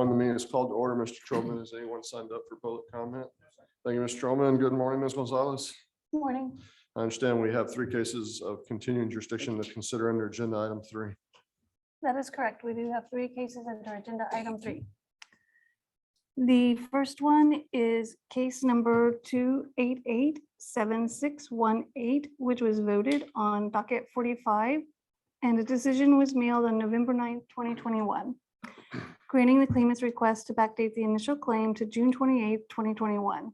everyone. The meeting is called to order. Mr. Troman, has anyone signed up for public comment? Thank you, Mr. Troman. Good morning, Ms. Gonzalez. Good morning. I understand we have 3 cases of continuing jurisdiction to consider under agenda item 3. That is correct. We do have 3 cases under agenda item 3. The first one is case number 2887618, which was voted on docket 45, and a decision was mailed on November 9th, 2021, granting the claimant's request to backdate the initial claim to June 28th, 2021.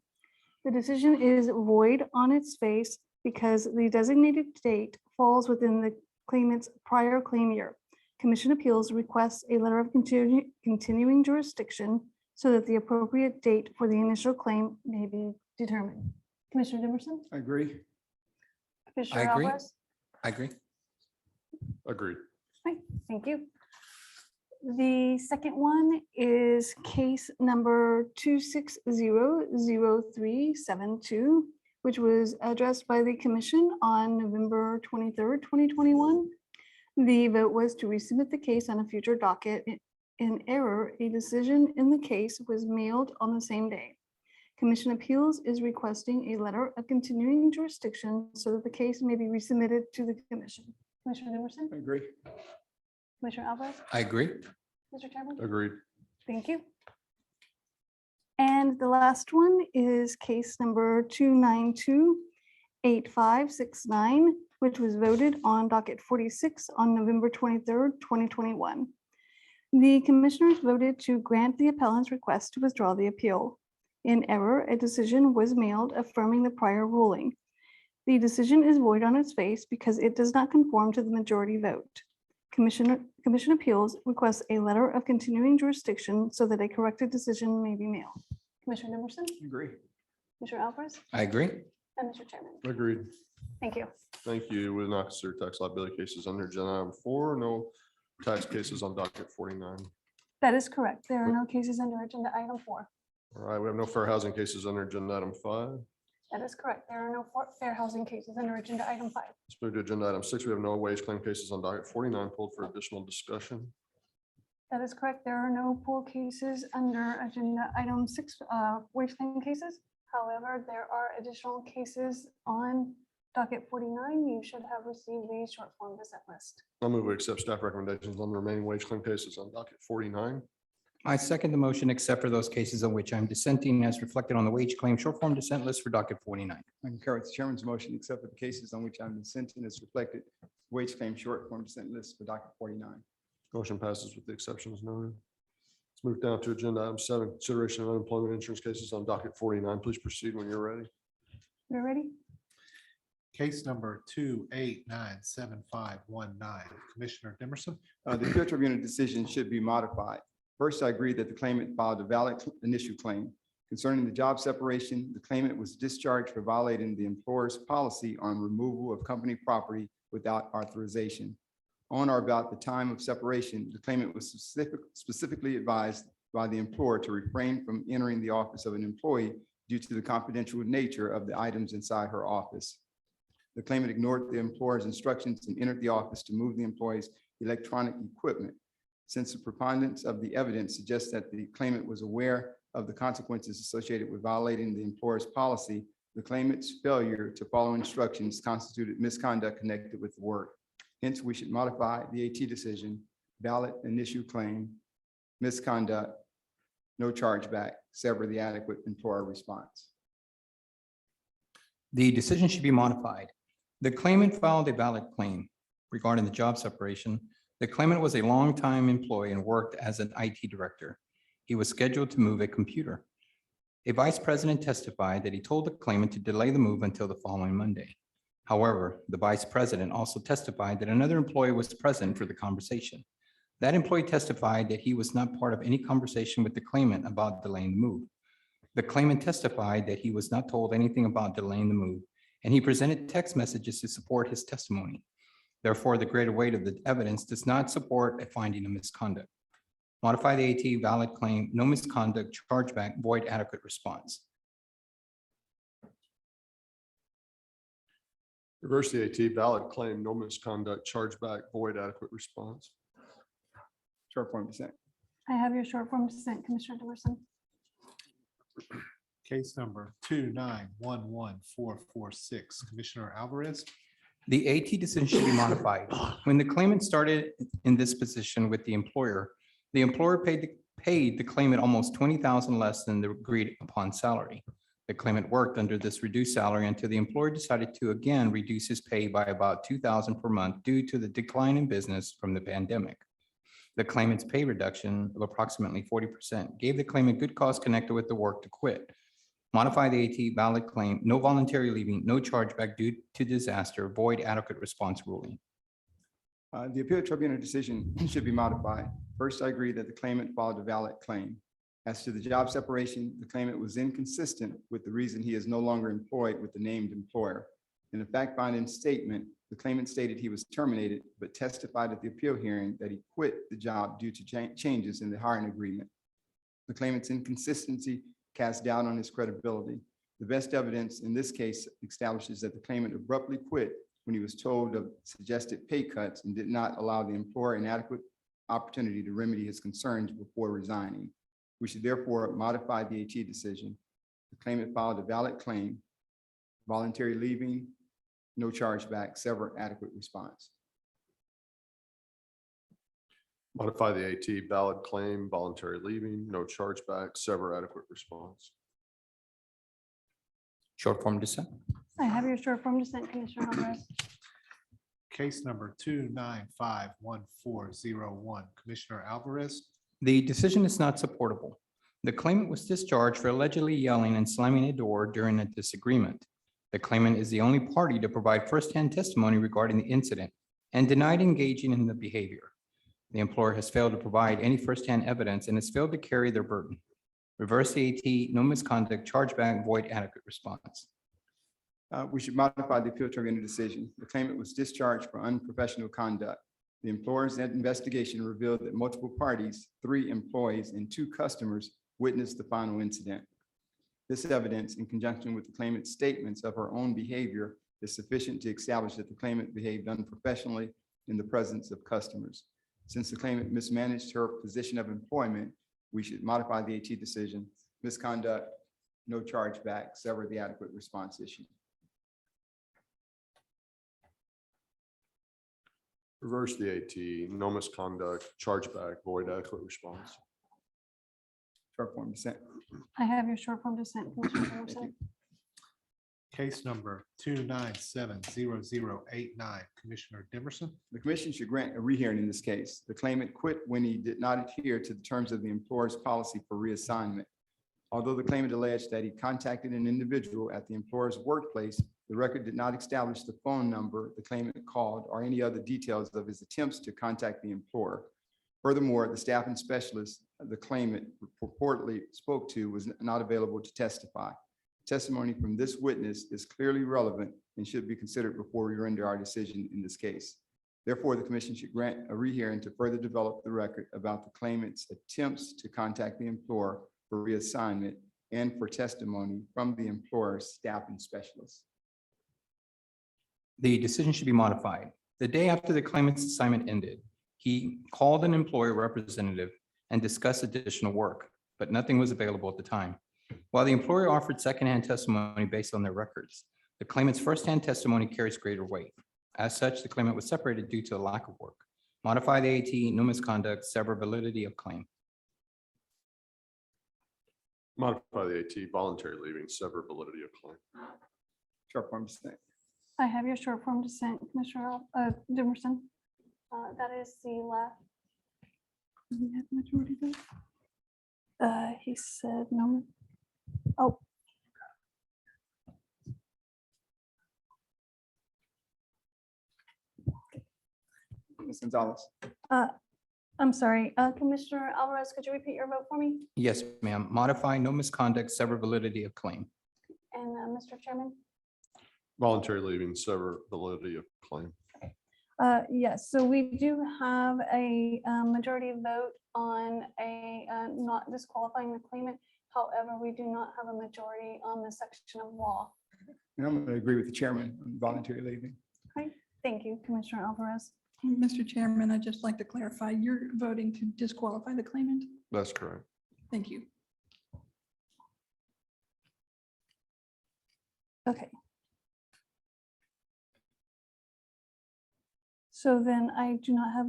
The decision is void on its face because the designated date falls within the claimant's prior claim year. Commission Appeals requests a letter of continuing jurisdiction so that the appropriate date for the initial claim may be determined. Commissioner Dimerson? I agree. Commissioner I agree. Alvarez? I agree. Agreed. Right, thank you. The second one is case number 2600372, which was addressed by the commission on November 23rd, 2021. The vote was to resubmit the case on a future docket. In error, a decision in the case was mailed on the same day. Commission Appeals is requesting a letter of continuing jurisdiction so that the case may be resubmitted to the commission. Commissioner Dimerson? I agree. Commissioner Alvarez? I agree. Mr. Chairman? Agreed. Thank you. And the last one is case number 2928569, which was voted on docket 46 on November 23rd, 2021. The commissioners voted to grant the appellant's request to withdraw the appeal. In error, a decision was mailed affirming the prior ruling. The decision is void on its face because it does not conform to the majority vote. Commission Appeals requests a letter of continuing jurisdiction so that a corrected decision may be mailed. Commissioner Dimerson? Agree. Commissioner Alvarez? I agree. And Mr. Chairman? Agreed. Thank you. Thank you. We will not consider tax liability cases under agenda item 4. No tax cases on docket 49. That is correct. There are no cases under agenda item 4. All right, we have no fair housing cases under agenda item 5. That is correct. There are no fair housing cases under agenda item 5. Let's move to agenda item 6. We have no wage claim cases on docket 49 pulled for additional discussion. That is correct. There are no pool cases under agenda item 6, wage claim cases. However, there are additional cases on docket 49. You should have received the short form dissent list. I'll move we accept staff recommendations on the remaining wage claim cases on docket 49. I second the motion, except for those cases on which I'm dissenting as reflected on the wage claim short form dissent list for docket 49. I concur with the chairman's motion, except for the cases on which I'm dissenting as reflected wage claim short form dissent list for docket 49. Motion passes with the exceptions noted. Let's move down to agenda item 7, consideration of unemployment insurance cases on docket 49. Please proceed when you're ready. You're ready? Case number 2897519. Commissioner Dimerson? The appeal tribunal decision should be modified. First, I agree that the claimant filed a valid initial claim. Concerning the job separation, the claimant was discharged for violating the employer's policy on removal of company property without authorization. On or about the time of separation, the claimant was specifically advised by the employer to refrain from entering the office of an employee due to the confidential nature of the items inside her office. The claimant ignored the employer's instructions and entered the office to move the employee's electronic equipment. Since the preponderance of the evidence suggests that the claimant was aware of the consequences associated with violating the employer's policy, the claimant's failure to follow instructions constituted misconduct connected with the work. Hence, we should modify the AT decision, valid initial claim, misconduct, no chargeback, sever the adequate employer response. The decision should be modified. The claimant filed a valid claim regarding the job separation. The claimant was a longtime employee and worked as an IT director. He was scheduled to move a computer. A vice president testified that he told the claimant to delay the move until the following Monday. However, the vice president also testified that another employee was present for the conversation. That employee testified that he was not part of any conversation with the claimant about delaying the move. The claimant testified that he was not told anything about delaying the move, and he presented text messages to support his testimony. Therefore, the greater weight of the evidence does not support a finding of misconduct. Modify the AT valid claim, no misconduct, chargeback, void adequate response. Reverse the AT valid claim, no misconduct, chargeback, void adequate response. Short form dissent. I have your short form dissent, Commissioner Dimerson. Case number 2911446, Commissioner Alvarez. The AT decision should be modified. When the claimant started in this position with the employer paid the claimant almost $20,000 less than the agreed upon salary. The claimant worked under this reduced salary until the employer decided to again reduce his pay by about $2,000 per month due to the decline in business from the pandemic. The claimant's pay reduction of approximately 40% gave the claimant good cause connected with the work to quit. Modify the AT valid claim, no voluntary leaving, no chargeback due to disaster, void adequate response ruling. The appeal tribunal decision should be modified. First, I agree that the claimant filed a valid claim. As to the job separation, the claimant was inconsistent with the reason he is no longer employed with the named employer. In the fact-finding statement, the claimant stated he was terminated, but testified at the appeal hearing that he quit the job due to changes in the hiring agreement. The claimant's inconsistency cast doubt on his credibility. The best evidence in this case establishes that the claimant abruptly quit when he was told of suggested pay cuts and did not allow the employer an adequate opportunity to remedy his concerns before resigning. We should therefore modify the AT decision. The claimant filed a valid claim, voluntary leaving, no chargeback, sever adequate response. Modify the AT valid claim, voluntary leaving, no chargeback, sever adequate response. Short form dissent. I have your short form dissent, Commissioner Alvarez. Case number 2951401, Commissioner Alvarez. The decision is not supportable. The claimant was discharged for allegedly yelling and slamming a door during a disagreement. The claimant is the only party to provide firsthand testimony regarding the incident and denied engaging in the behavior. The employer has failed to provide any firsthand evidence and has failed to carry their burden. Reverse the AT, no misconduct, chargeback, void adequate response. We should modify the appeal tribunal decision. The claimant was discharged for unprofessional conduct. The employer's investigation revealed that multiple parties, 3 employees and 2 customers witnessed the final incident. This evidence, in conjunction with the claimant's statements of her own behavior, is sufficient to establish that the claimant behaved unprofessionally in the presence of customers. Since the claimant mismanaged her position of employment, we should modify the AT decision. Misconduct, no chargeback, sever the adequate response issue. Reverse the AT, no misconduct, chargeback, void adequate response. Short form dissent. I have your short form dissent, Commissioner Thank Dimerson. you. Case number 2970089, Commissioner Dimerson. The commission should grant a rehearing in this case. The claimant quit when he did not adhere to the terms of the employer's policy for reassignment. Although the claimant alleged that he contacted an individual at the employer's workplace, the record did not establish the phone number the claimant called or any other details of his attempts to contact the employer. Furthermore, the staffing specialist the claimant purportedly spoke to was not available to testify. Testimony from this witness is clearly relevant and should be considered before we render our decision in this case. Therefore, the commission should grant a rehearing to further develop the record about the claimant's attempts to contact the employer for reassignment and for testimony from the employer's staffing specialist. The decision should be modified. The day after the claimant's assignment ended, he called an employer representative and discussed additional work, but nothing was available at the time. While the employer offered secondhand testimony based on their records, the claimant's firsthand testimony carries greater weight. As such, the claimant was separated due to a lack of work. Modify the AT, no misconduct, sever validity of claim. Modify the AT, voluntary leaving, sever validity of claim. Short form dissent. I have your short form dissent, Commissioner Dimerson. That is the last. Do we have majority vote? He said no. Oh. Ms. Gonzalez. I'm sorry, Commissioner Alvarez, could you repeat your vote for me? Yes, ma'am. Modify, no misconduct, sever validity of claim. And Mr. Chairman? Voluntary leaving, sever validity of claim. Yes, so we do have a majority vote on a not disqualifying the claimant. However, we do not have a majority on the section of law. And I'm going to agree with the chairman on voluntary leaving. Okay, thank you, Commissioner Alvarez. Mr. Chairman, I'd just like to clarify, you're voting to disqualify the claimant? That's correct. Thank you. Okay. So then I do not have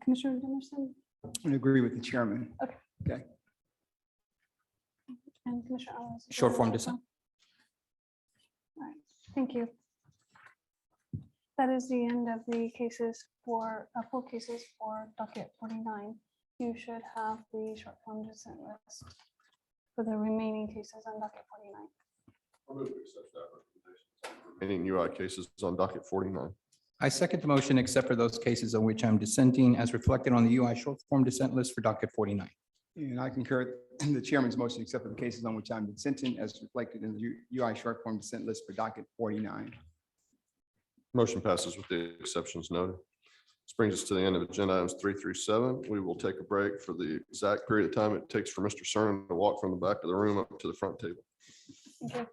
Commissioner Emerson I agree with the chairman. and Commissioner Alvarez. Short form dissent. All right, thank you. That is the end of the cases for, full cases for docket 49. You should have the short form dissent list for the remaining cases on docket 49. Remaining UI cases on docket 49. I second the motion, except for those cases on which I'm dissenting as reflected on the UI short form dissent list for docket 49. And I concur in the chairman's motion, except for the cases on which I'm dissenting as reflected in the UI short form dissent list for docket 49. Motion passes with the exceptions noted. This brings us to the end of agenda items 3 through 7. We will take a break for the exact period of time it takes for Mr. Cernan to walk from the back of the room up to the front table. Thank you.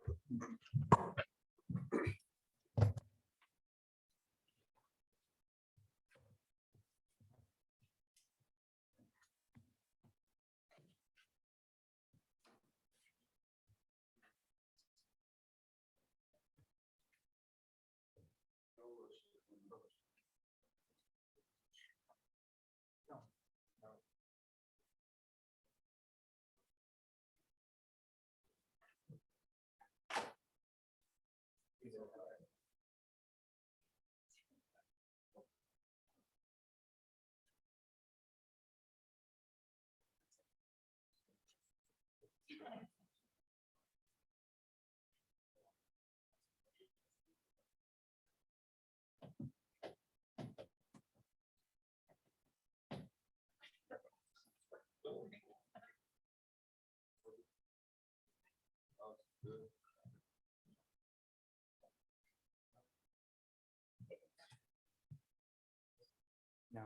No.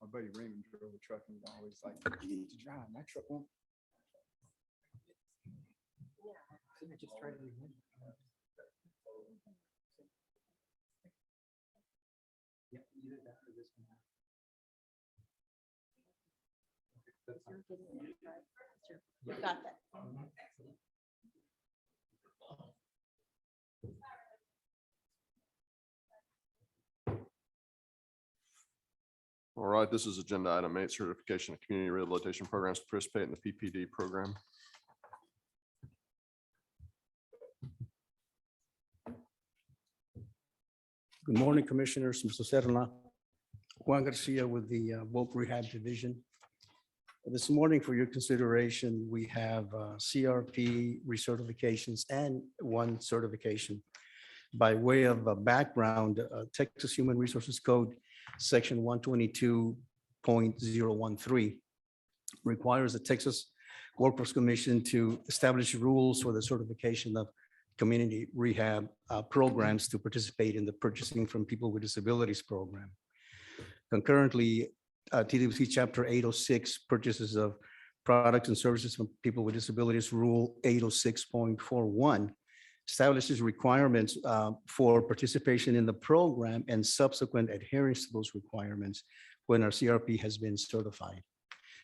My buddy Raymond drove a truck and he's always like, you need to drive my truck. Won't Got that. All right, this is agenda item 8, certification of community rehabilitation programs to participate in the PPD program. Good morning, Commissioners. Mr. Serna, Juan Garcia with the Voc Rehab Division. This morning, for your consideration, we have CRP recertifications and one certification. By way of a background, Texas Human Resources Code, Section 122.013 requires the Texas Workforce Commission to establish rules for the certification of community rehab programs to participate in the Purchasing from People with Disabilities program. Concurrently, TWC Chapter 806 purchases of products and services from people with disabilities, Rule 806.41 establishes requirements for participation in the program and subsequent adherence to those requirements when our CRP has been certified.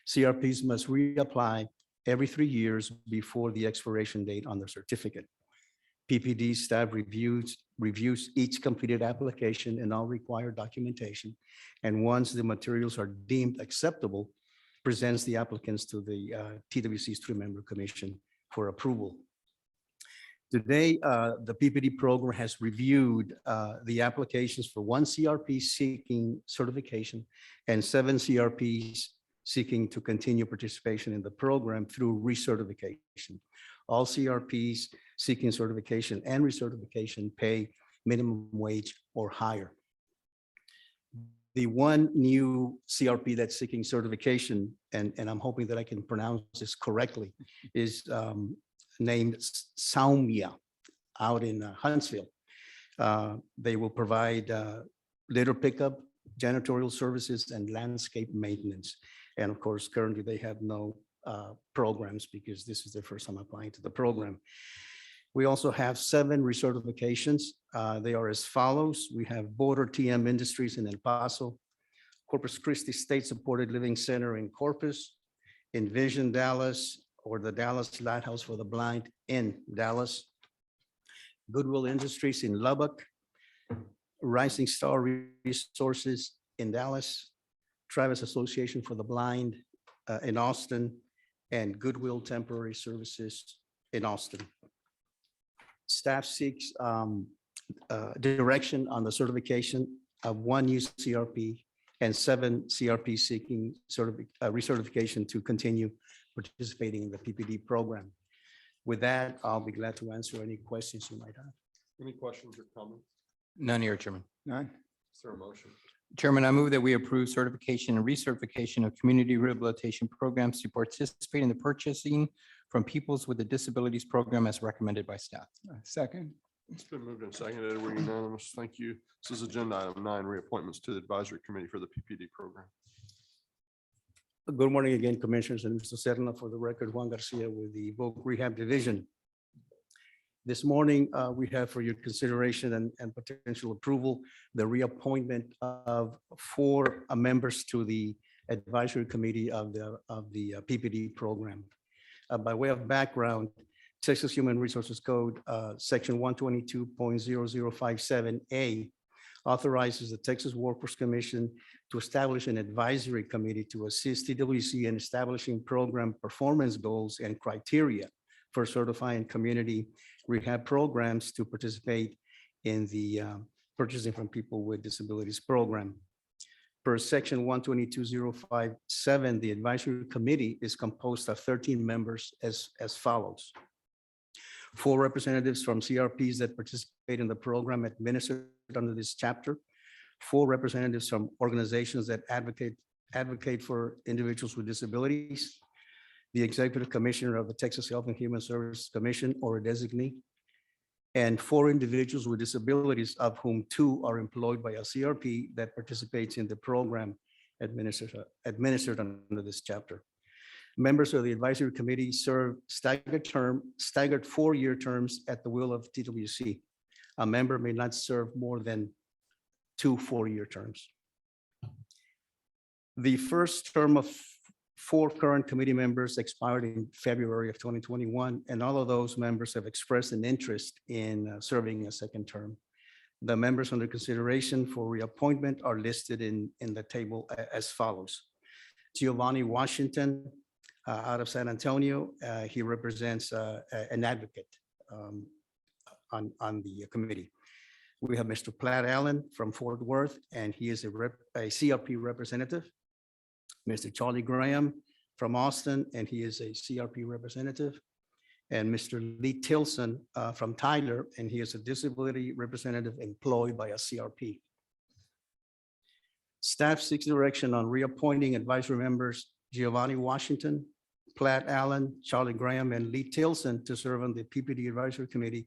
CRPs must reapply every 3 years before the expiration date on their certificate. PPD staff reviews each completed application and all required documentation. And once the materials are deemed acceptable, presents the applicants to the TWC's 3-member commission for approval. Today, the PPD program has reviewed the applications for 1 CRP seeking certification and 7 CRPs seeking to continue participation in the program through recertification. All CRPs seeking certification and recertification pay minimum wage or higher. The one new CRP that's seeking certification, and I'm hoping that I can pronounce this correctly, is named Saumia out in Huntsville. They will provide litter pickup, janitorial services, and landscape maintenance. And of course, currently they have no programs because this is their first time applying to the program. We also have 7 recertifications. They are as follows. We have Border TM Industries in El Paso, Corpus Christi State Supported Living Center in Corpus, Envision Dallas, or the Dallas Lighthouse for the Blind in Dallas, Goodwill Industries in Lubbock, Rising Star Resources in Dallas, Travis Association for the Blind in Austin, and Goodwill Temporary Services in Austin. Staff seeks direction on the certification of 1 new CRP and 7 CRP seeking recertification to continue participating in the PPD program. With that, I'll be glad to answer any questions you might have. Any questions or comments? None here, Chairman. None. Is there a motion? Chairman, I move that we approve certification and recertification of community rehabilitation programs to participate in the purchasing from Peoples with the Disabilities Program as recommended by staff. Second. It's been moved and seconded. We're unanimous. Thank you. This is agenda item 9, reappointments to the advisory committee for the PPD program. Good morning again, Commissioners, and Mr. Serna. For the record, Juan Garcia with the Voc Rehab Division. This morning, we have for your consideration and potential approval, the reappointment of 4 members to the advisory committee of the PPD program. By way of background, Texas Human Resources Code, Section 122.0057A authorizes the Texas Workforce Commission to establish an advisory committee to assist TWC in establishing program performance goals and criteria for certifying community rehab programs to participate in the purchasing from people with disabilities program. Per section 122.057, the advisory committee is composed of 13 members as follows. 4 representatives from CRPs that participate in the program administered under this chapter, 4 representatives from organizations that advocate for individuals with disabilities, the executive commissioner of the Texas Health and Human Services Commission or a designee, and 4 individuals with disabilities, of whom 2 are employed by a CRP that participates in the program administered under this chapter. Members of the advisory committee serve staggered 4-year terms at the will of TWC. A member may not serve more than 2 4-year terms. The first term of 4 current committee members expired in February of 2021, and all of those members have expressed an interest in serving a second term. The members under consideration for reappointment are listed in the table as follows. Giovanni Washington, out of San Antonio. He represents an advocate on the committee. We have Mr. Platt Allen from Fort Worth, and he is a CRP representative. Mr. Charlie Graham from Austin, and he is a CRP representative. And Mr. Lee Tilson from Tyler, and he is a disability representative employed by a CRP. Staff seeks direction on reappointing advisory members Giovanni Washington, Platt Allen, Charlie Graham, and Lee Tilson to serve on the PPD Advisory Committee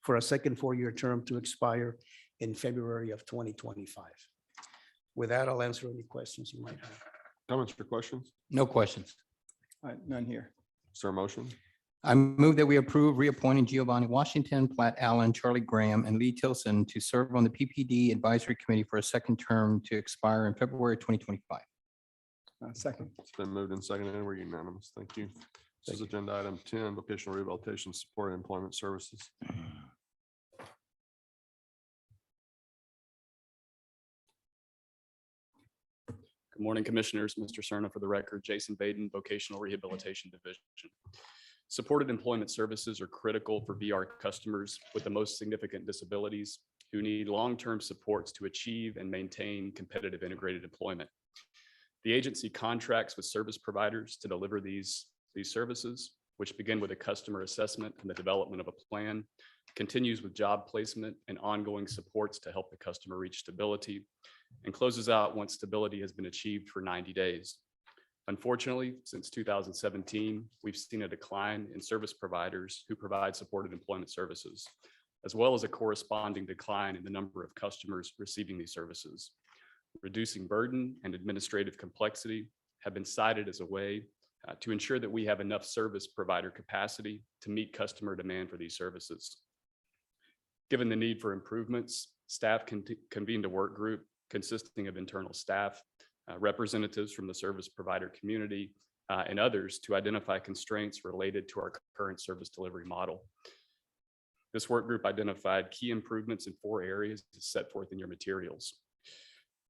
for a second 4-year term to expire in February of 2025. With that, I'll answer any questions you might have. Comments or questions? No questions. None here. Is there a motion? I move that we approve reappointing Giovanni Washington, Platt Allen, Charlie Graham, and Lee Tilson to serve on the PPD Advisory Committee for a second term to expire in February 2025. Second. It's been moved and seconded. We're unanimous. Thank you. This is agenda item 10, vocational rehabilitation support and employment services. Good morning, Commissioners. Mr. Cerna, for the record, Jason Baden, Vocational Rehabilitation Division. Supported employment services are critical for VR customers with the most significant disabilities who need long-term supports to achieve and maintain competitive integrated employment. The agency contracts with service providers to deliver these services, which begin with a customer assessment and the development of a plan, continues with job placement and ongoing supports to help the customer reach stability, and closes out once stability has been achieved for 90 days. Unfortunately, since 2017, we've seen a decline in service providers who provide supported employment services, as well as a corresponding decline in the number of customers receiving these services. Reducing burden and administrative complexity have been cited as a way to ensure that we have enough service provider capacity to meet customer demand for these services. Given the need for improvements, staff convened a work group consisting of internal staff, representatives from the service provider community, and others to identify constraints related to our current service delivery model. This work group identified key improvements in 4 areas set forth in your materials.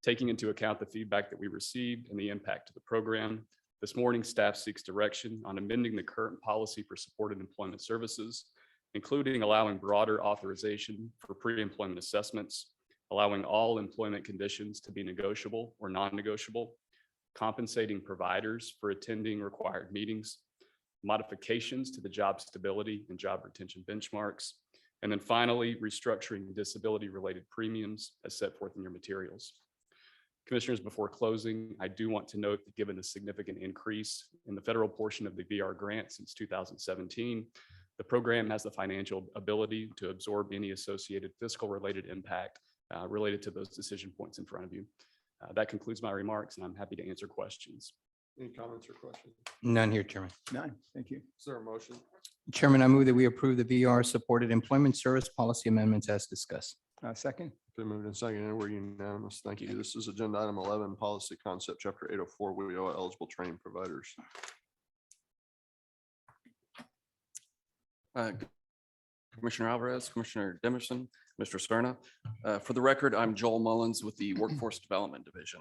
Taking into account the feedback that we received and the impact of the program, this morning staff seeks direction on amending the current policy for supported employment services, including allowing broader authorization for pre-employment assessments, allowing all employment conditions to be negotiable or non-negotiable, compensating providers for attending required meetings, modifications to the job stability and job retention benchmarks, and then finally, restructuring disability-related premiums as set forth in your materials. Commissioners, before closing, I do want to note that given the significant increase in the federal portion of the VR grant since 2017, the program has the financial ability to absorb any associated fiscal-related impact related to those decision points in front of you. That concludes my remarks, and I'm happy to answer questions. Any comments or questions? None here, Chairman. None. Thank you. Is there a motion? Chairman, I move that we approve the VR supported employment service policy amendments as discussed. Second. Been moved and seconded, and we're unanimous. Thank you. This is agenda item 11, policy concept, chapter 804, WIO eligible training providers. Commissioner Alvarez, Commissioner Demerson, Mr. Serna. For the record, I'm Joel Mullins with the Workforce Development Division.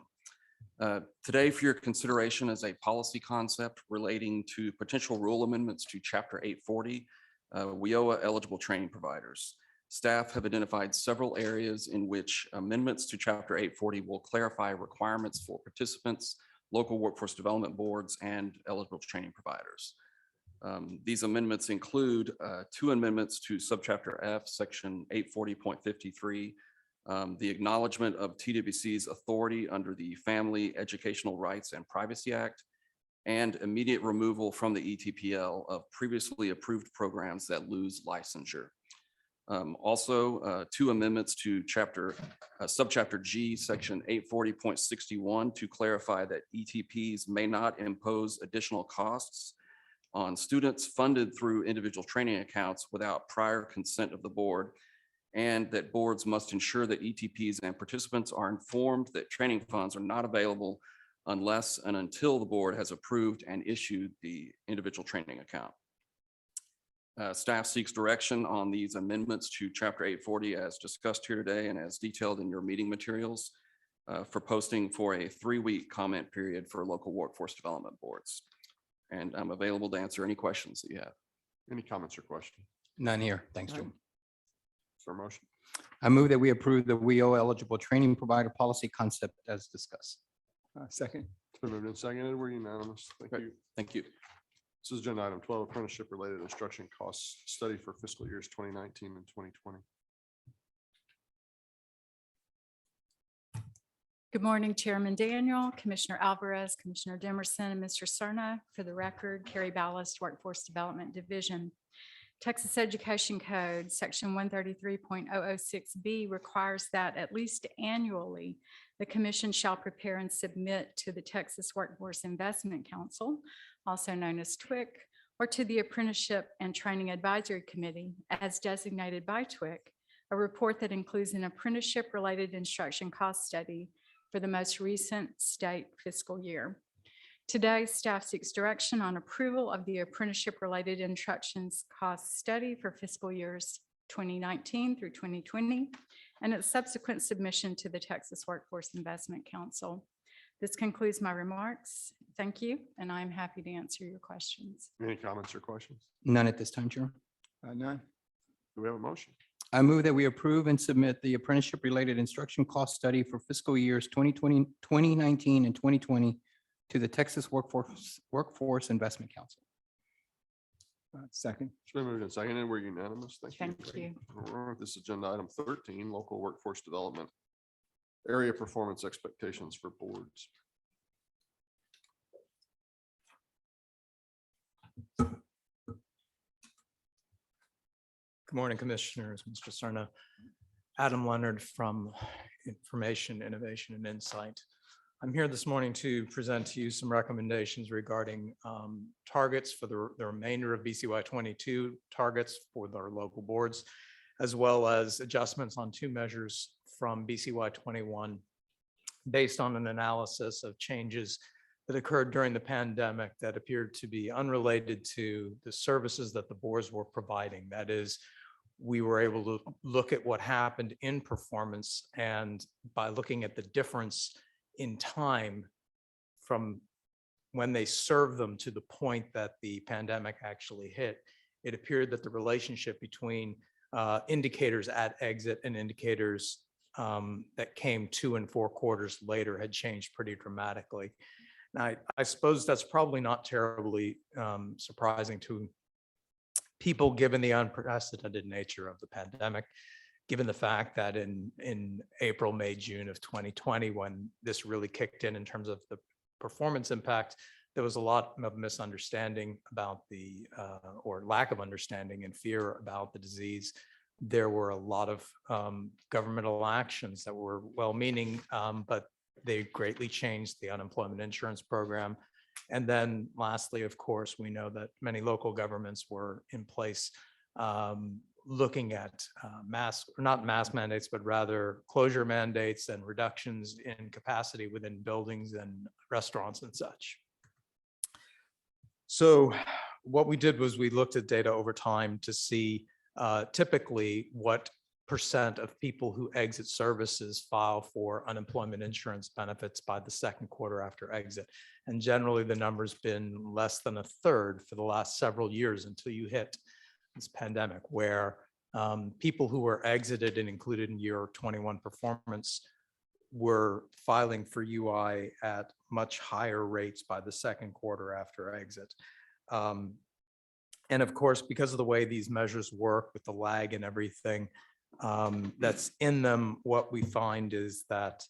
Today, for your consideration is a policy concept relating to potential rule amendments to Chapter 840, WIOA eligible training providers. Staff have identified several areas in which amendments to Chapter 840 will clarify requirements for participants, local workforce development boards, and eligible training providers. These amendments include 2 amendments to Subchapter F, Section 840.53, the acknowledgement of TWC's authority under the Family Educational Rights and Privacy Act, and immediate removal from the ETPL of previously approved programs that lose licensure. Also, 2 amendments to Subchapter G, Section 840.61 to clarify that ETPs may not impose additional costs on students funded through individual training accounts without prior consent of the board, and that boards must ensure that ETPs and participants are informed that training funds are not available unless and until the board has approved and issued the individual training account. Staff seeks direction on these amendments to Chapter 840 as discussed here today and as detailed in your meeting materials for posting for a 3-week comment period for local workforce development boards. And I'm available to answer any questions that you have. Any comments or questions? None here. Thanks, Joe. Is there a motion? I move that we approve the WIO eligible training provider policy concept as discussed. Second. It's been moved and seconded. We're unanimous. Thank Great. you. Thanip you. This is agenda item 12, apprenticeship related instruction costs study for fiscal years 2019 and 2020. Good morning, Chairman Daniel, Commissioner Alvarez, Commissioner Demerson, and Mr. Serna. For the record, Carrie Ballast, Workforce Development Division. Texas Education Code, Section 133.006B requires that at least annually, the commission shall prepare and submit to the Texas Workforce Investment Council, also known as TWIC, or to the Apprenticeship and Training Advisory Committee, as designated by TWIC, a report that includes an apprenticeship-related instruction cost study for the most recent state fiscal year. Today, staff seeks direction on approval of the apprenticeship-related instructions cost study for fiscal years 2019 through 2020, and its subsequent submission to the Texas Workforce Investment Council. This concludes my remarks. If Thank you, and I'm happy to answer your questions. Any comments or questions? None at this time, Chair. None. Do we have a motion? I move that we approve and submit the apprenticeship-related instruction cost study for fiscal years 2020, 2019, and 2020 to the Texas Workforce Investment Council. Second. It's been moved and seconded. We're unanimous. Thank you. Thank you. We're on This is agenda item 13, local workforce development. Area performance expectations for boards. Good morning, Commissioners, Mr. Cerna. Adam Leonard from Information, Innovation, and Insight. I'm here this morning to present to you some recommendations regarding targets for the remainder of BCY 22, targets for our local boards, as well as adjustments on two measures from BCY 21 based on an analysis of changes that occurred during the pandemic that appeared to be unrelated to the services that the boards were providing. That is, we were able to look at what happened in performance, and by looking at the difference in time from when they served them to the point that the pandemic actually hit, it appeared that the relationship between indicators at exit and indicators that came 2 and 4 quarters later had changed pretty dramatically. Now, I suppose that's probably not terribly surprising to people, given the unprecedented nature of the pandemic, given the fact that in April, May, June of 2020, when this really kicked in terms of the performance impact, there was a lot of misunderstanding about the, or lack of understanding and fear about the disease. There were a lot of governmental actions that were well-meaning, but they greatly changed the unemployment insurance program. And then lastly, of course, we know that many local governments were in place looking at not mask mandates, but rather closure mandates and reductions in capacity within buildings and restaurants and such. So what we did was we looked at data over time to see typically what % of people who exit services file for unemployment insurance benefits by the second quarter after exit. And generally the number's been less than a third for the last several years until you hit this pandemic, where people who were exited and included in year 21 performance were filing for UI at much higher rates by the second quarter after exit. And of course, because of the way these measures work with the lag and everything that's in them, what we find is that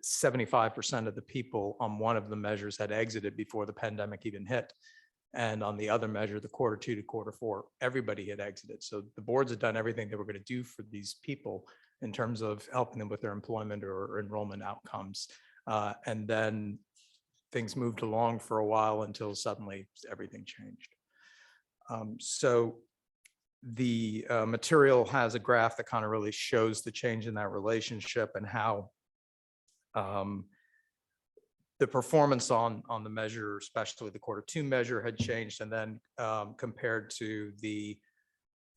75% of the people on one of the measures had exited before the pandemic even hit. And on the other measure, the quarter 2 to quarter 4, everybody had exited. So the boards had done everything they were going to do for these people in terms of helping them with their employment or enrollment outcomes. And then things moved along for a while until suddenly everything changed. So the material has a graph that kind of really shows the change in that relationship and how the performance on the measure, especially the quarter 2 measure, had changed, and then compared to the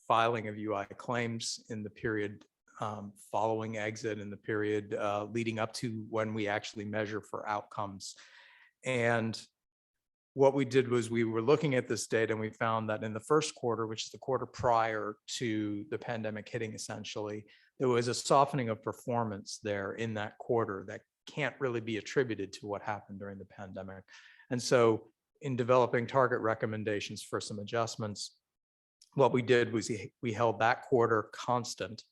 filing of UI claims in the period following exit and the period leading up to when we actually measure for outcomes. And what we did was we were looking at this data and we found that in the first quarter, which is the quarter prior to the pandemic hitting, essentially, there was a softening of performance there in that quarter that can't really be attributed to what happened during the pandemic. And so in developing target recommendations for some adjustments, what we did was we held that quarter constant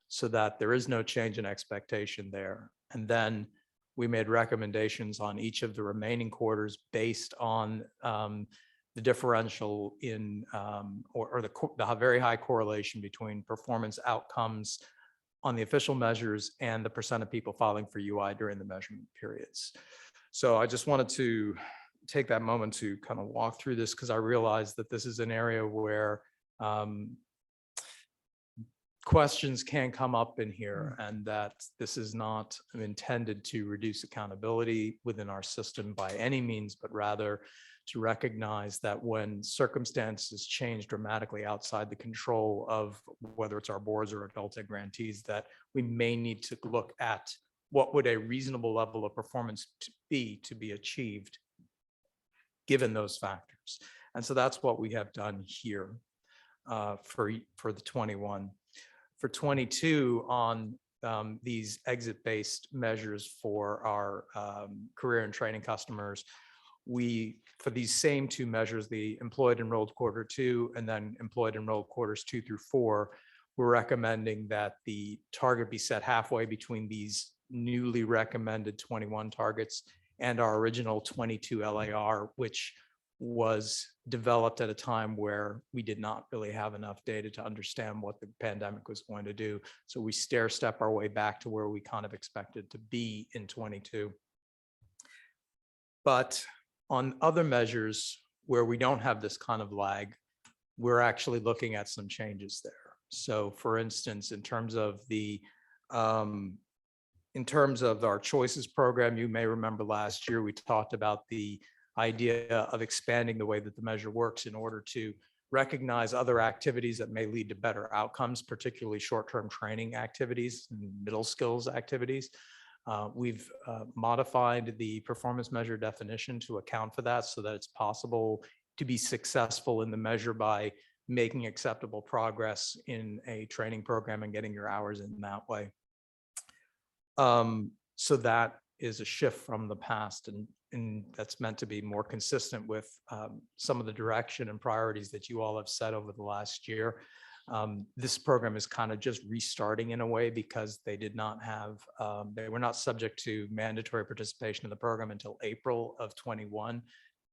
so that there is no change in expectation there. And then we made recommendations on each of the remaining quarters based on the differential in or the very high correlation between performance outcomes on the official measures and the % of people filing for UI during the measurement periods. So I just wanted to take that moment to kind of walk through this, because I realize that this is an area where questions can come up in here, and that this is not intended to reduce accountability within our system by any means, but rather to recognize that when circumstances change dramatically outside the control of whether it's our boards or adult ed grantees, that we may need to look at what would a reasonable level of performance to be achieved given those factors. And so that's what we have done here for the 21. For 22 on these exit-based measures for our career and training customers, for these same two measures, the employed enrolled quarter 2 and then employed enrolled quarters 2 through 4, we're recommending that the target be set halfway between these newly recommended 21 targets and our original 22 LAR, which was developed at a time where we did not really have enough data to understand what the pandemic was going to do. So we stair step our way back to where we kind of expected to be in 22. But on other measures where we don't have this kind of lag, we're actually looking at some changes there. So for instance, in terms of our choices program, you may remember last year, we talked about the idea of expanding the way that the measure works in order to recognize other activities that may lead to better outcomes, particularly short-term training activities and middle skills activities. We've modified the performance measure definition to account for that so that it's possible to be successful in the measure by making acceptable progress in a training program and getting your hours in that way. So that is a shift from the past, and that's meant to be more consistent with some of the direction and priorities that you all have set over the last year. This program is kind of just restarting in a way because they did not have, they were not subject to mandatory participation in the program until April of 21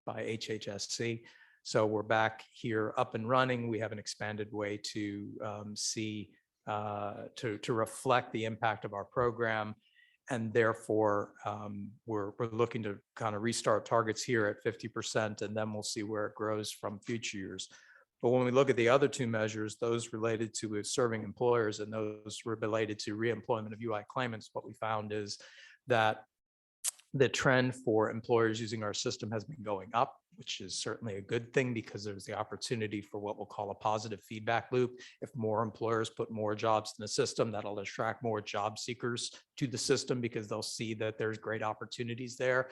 by HHSC. So we're back here up and running. We have an expanded way to to reflect the impact of our program. And therefore, we're looking to kind of restart targets here at 50%, and then we'll see where it grows from future years. But when we look at the other two measures, those related to serving employers and those related to reemployment of UI claimants, what we found is that the trend for employers using our system has been going up, which is certainly a good thing because there's the opportunity for what we'll call a positive feedback loop. If more employers put more jobs in the system, that'll attract more job seekers to the system because they'll see that there's great opportunities there.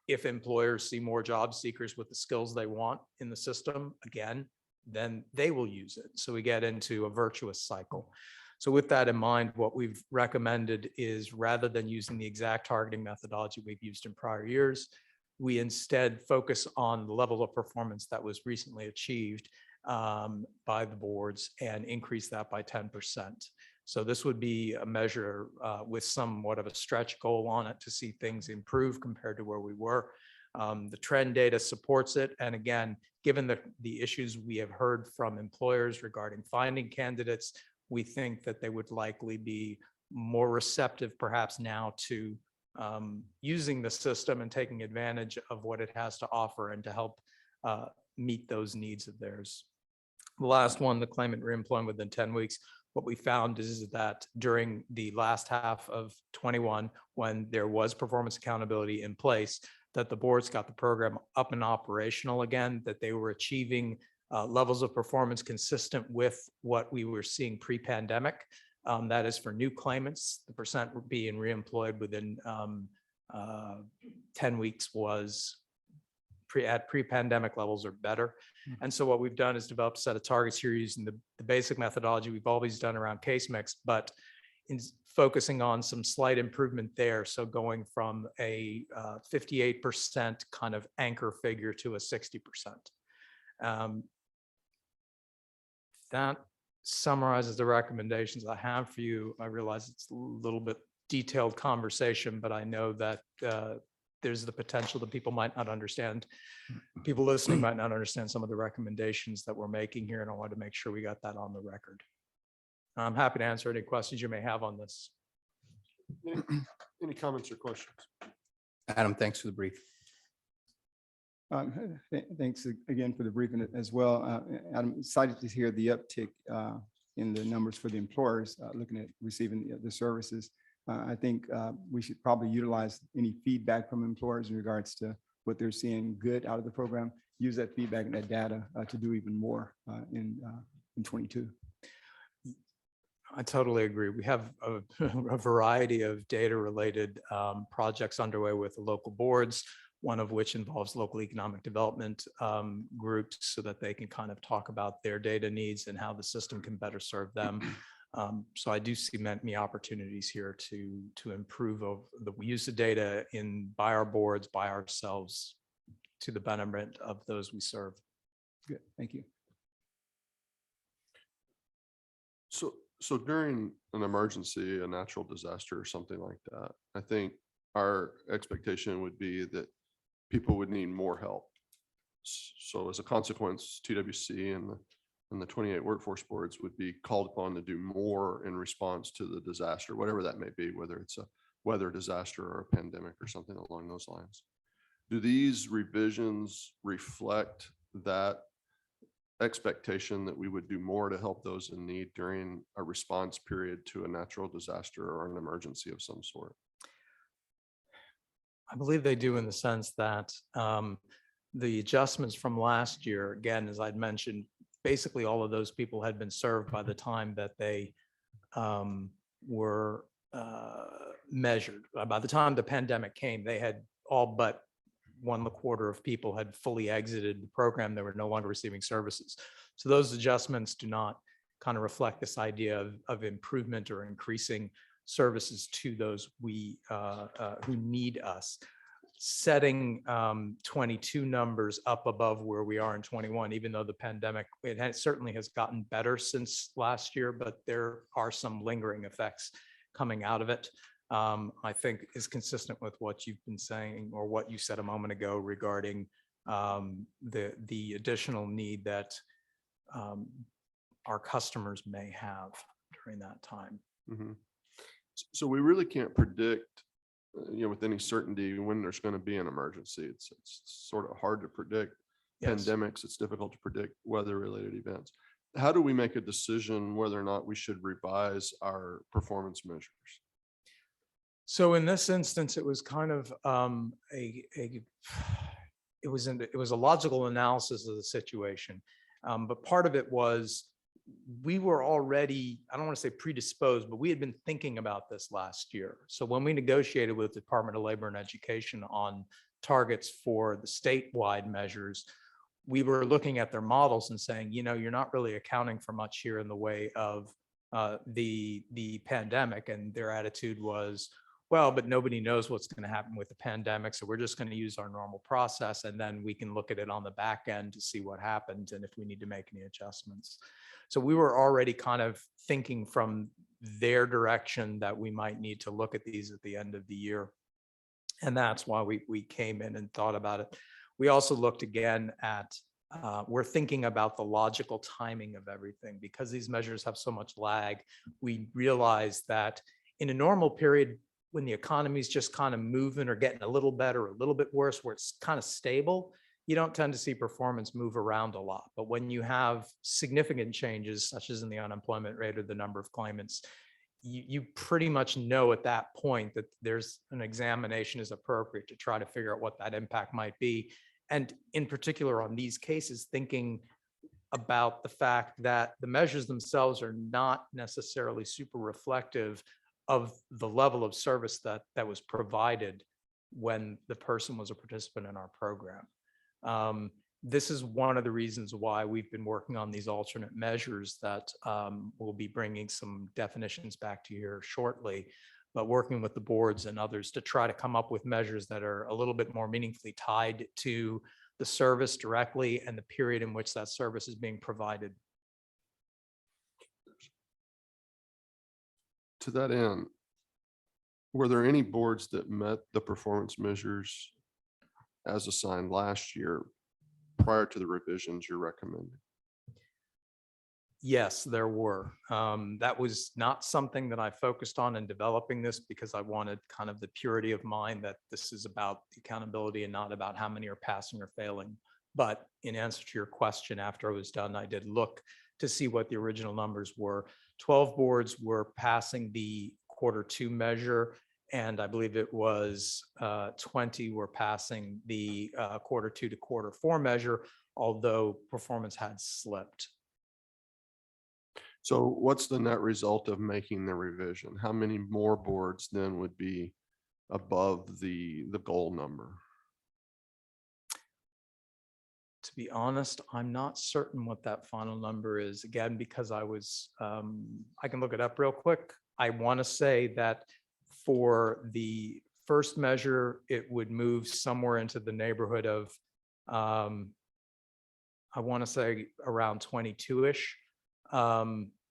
If employers see more job seekers with the skills they want in the system, again, then they will use it. So we get into a virtuous cycle. So with that in mind, what we've recommended is rather than using the exact targeting methodology we've used in prior years, we instead focus on the level of performance that was recently achieved by the boards and increase that by 10%. So this would be a measure with somewhat of a stretch goal on it to see things improve compared to where we were. The trend data supports it. And again, given the issues we have heard from employers regarding finding candidates, we think that they would likely be more receptive perhaps now to using the system and taking advantage of what it has to offer and to help meet those needs of theirs. The last one, the claimant reemployment within 10 weeks, what we found is that during the last half of 21, when there was performance accountability in place, that the boards got the program up and operational again, that they were achieving levels of performance consistent with what we were seeing pre-pandemic. That is for new claimants, the percent being reemployed within 10 weeks was at pre-pandemic levels or better. And so what we've done is develop a set of targets here using the basic methodology we've always done around case mix, but in focusing on some slight improvement there. So going from a 58% kind of anchor figure to a 60%. That summarizes the recommendations I have for you. I realize it's a little bit detailed conversation, but I know that there's the potential that people might not understand. People listening might not understand some of the recommendations that we're making here, and I wanted to make sure we got that on the record. I'm happy to answer any questions you may have on this. Any comments or questions? Adam, thanks for the brief. Thanks again for the briefing as well. I'm excited to hear the uptick in the numbers for the employers looking at receiving the services. I think we should probably utilize any feedback from employers in regards to what they're seeing good out of the program, use that feedback and that data to do even more in 22. I totally agree. We have a, a variety of data-related projects underway with the local boards, one of which involves local economic development groups so that they can kind of talk about their data needs and how the system can better serve them. So I do see many opportunities here to improve the use of data by our boards, by ourselves, to the betterment of those we serve. Good, thank you. So during an emergency, a natural disaster or something like that, I think our expectation would be that people would need more help. So as a consequence, TWC and the 28 workforce boards would be called upon to do more in response to the disaster, whatever that may be, whether it's a weather disaster or a pandemic or something along those lines. Do these revisions reflect that expectation that we would do more to help those in need during a response period to a natural disaster or an emergency of some sort? I believe they do, in the sense that the adjustments from last year, again, as I'd mentioned, basically all of those people had been served by the time that they were measured. By the time the pandemic came, they had all but 1.25 of people had fully exited the program. They were no longer receiving services. So those adjustments do not kind of reflect this idea of improvement or increasing services to those who need us. Setting 22 numbers up above where we are in 21, even though the pandemic, certainly has gotten better since last year, but there are some lingering effects coming out of it. I think is consistent with what you've been saying, or what you said a moment ago regarding the additional need that our customers may have during that time. Mhm. So we really can't predict, with any certainty when there's going to be an emergency. It's sort of hard to predict. Yes. Pandemics, it's difficult to predict weather-related events. How do we make a decision whether or not we should revise our performance measures? So in this instance, it was kind of it was a logical analysis of the situation. But part of it was, we were already, I don't want to say predisposed, but we had been thinking about this last year. So when we negotiated with the Department of Labor and Education on targets for the statewide measures, we were looking at their models and saying, you're not really accounting for much here in the way of the pandemic. And their attitude was, well, but nobody knows what's going to happen with the pandemic. So we're just going to use our normal process, and then we can look at it on the back end to see what happens and if we need to make any adjustments. So we were already kind of thinking from their direction that we might need to look at these at the end of the year. And that's why we came in and thought about it. We also looked again at, we're thinking about the logical timing of everything, because these measures have so much lag. We realized that in a normal period, when the economy is just kind of moving or getting a little better, or a little bit worse, where it's kind of stable, you don't tend to see performance move around a lot. But when you have significant changes, such as in the unemployment rate or the number of claimants, you pretty much know at that point that there's an examination is appropriate to try to figure out what that impact might be. And in particular on these cases, thinking about the fact that the measures themselves are not necessarily super reflective of the level of service that was provided when the person was a participant in our program. This is one of the reasons why we've been working on these alternate measures that we'll be bringing some definitions back to you here shortly, but working with the boards and others to try to come up with measures that are a little bit more meaningfully tied to the service directly and the period in which that service is being provided. To that end, were there any boards that met the performance measures as assigned last year prior to the revisions you're recommending? Yes, there were. That was not something that I focused on in developing this, because I wanted kind of the purity of mind that this is about the accountability and not about how many are passing or failing. But in answer to your question, after I was done, I did look to see what the original numbers were. 12 boards were passing the Q2 measure, and I believe it was 20 were passing the Q2 to Q4 measure, although performance had slipped. So what's the net result of making the revision? How many more boards then would be above the goal number? To be honest, I'm not certain what that final number is, again, because I can look it up real quick. I want to say that for the first measure, it would move somewhere into the neighborhood of, I want to say around 22-ish,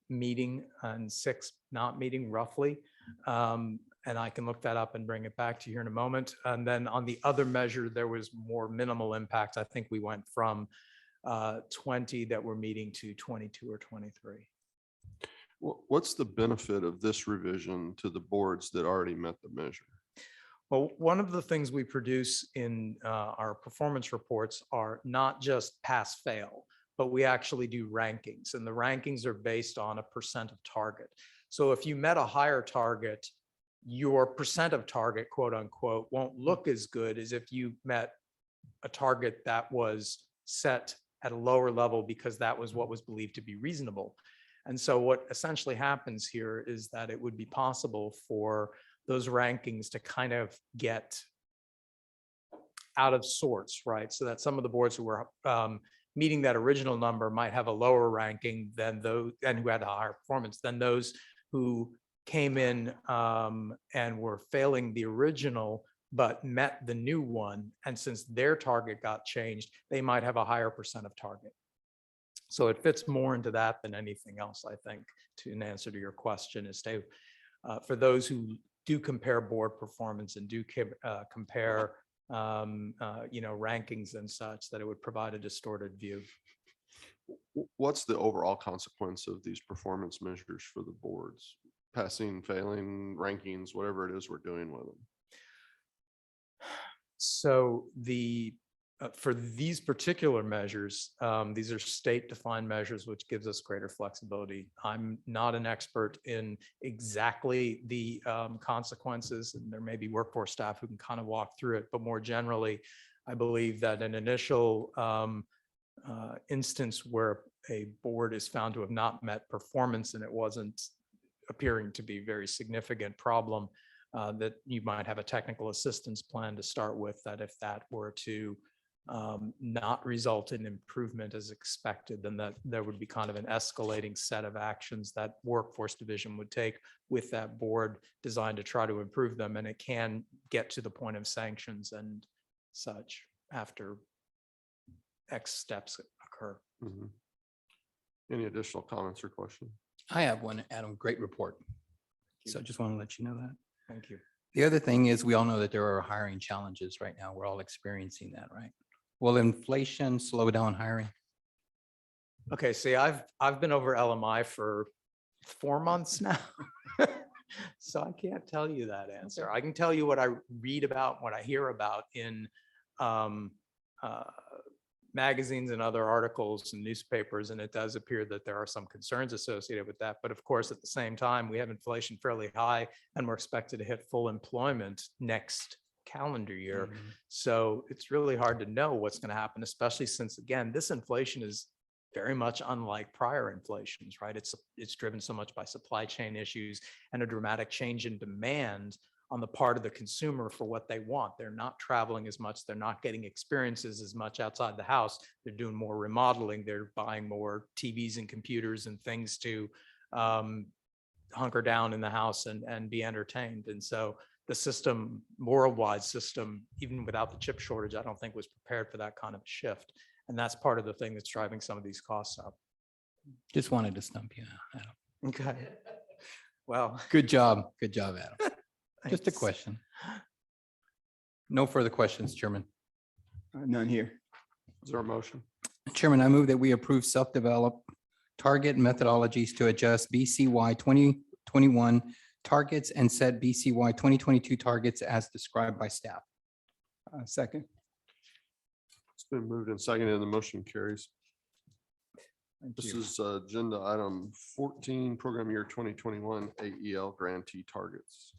meeting and 6 not meeting roughly. And I can look that up and bring it back to you here in a moment. And then on the other measure, there was more minimal impact. I think we went from 20 that were meeting to 22 or 23. What's the benefit of this revision to the boards that already met the measure? Well, one of the things we produce in our performance reports are not just pass fail, but we actually do rankings, and the rankings are based on a percent of target. So if you met a higher target, your percent of target, quote unquote, won't look as good as if you met a target that was set at a lower level because that was what was believed to be reasonable. And so what essentially happens here is that it would be possible for those rankings to kind of get out of sorts, right? So that some of the boards who were meeting that original number might have a lower ranking than those, and who had a higher performance than those who came in and were failing the original, but met the new one. And since their target got changed, they might have a higher percent of target. So it fits more into that than anything else, I think, to an answer to your question is to, for those who do compare board performance and do compare, rankings and such, that it would provide a distorted view. What's the overall consequence of these performance measures for the boards? Passing, failing, rankings, whatever it is we're doing with them. So for these particular measures, these are state-defined measures, which gives us greater flexibility. I'm not an expert in exactly the consequences, and there may be workforce staff who can kind of walk through it. But more generally, I believe that an initial instance where a board is found to have not met performance and it wasn't appearing to be a very significant problem, that you might have a technical assistance plan to start with, that if that were to not result in improvement as expected, then that there would be kind of an escalating set of actions that workforce division would take with that board designed to try to improve them. And it can get to the point of sanctions and such after X steps occur. Mhm. Any additional comments or questions? I have one, Adam, great report. So I just want to let you know that. Thank you. The other thing is, we all know that there are hiring challenges right now. We're all experiencing that, right? Will inflation slow down hiring? Okay, see, I've been over LMI for 4 months now. So I can't tell you that answer. I can tell you what I read about, what I hear about in magazines and other articles and newspapers, and it does appear that there are some concerns associated with that. But of course, at the same time, we have inflation fairly high, and we're expected to hit full employment next calendar year. So it's really hard to know what's going to happen, especially since, again, this inflation is very much unlike prior inflations, right? It's driven so much by supply chain issues and a dramatic change in demand on the part of the consumer for what they want. They're not traveling as much. They're not getting experiences as much outside the house. They're doing more remodeling. They're buying more TVs and computers and things to hunker down in the house and be entertained. And so the system, worldwide system, even without the chip shortage, I don't think was prepared for that kind of shift. And that's part of the thing that's driving some of these costs up. Just wanted to stump you, Adam. Okay. Well, Good job. Good job, Adam. Just a thanks. question. No further questions, Chairman. None here. Is there a motion? Chairman, I move that we approve self-developed target methodologies to adjust BCY 2021 targets and set BCY 2022 targets as described by staff. Second. It's been moved and seconded, and the motion carries. Thank This you. is agenda item 14, program year 2021 AEL grantee targets.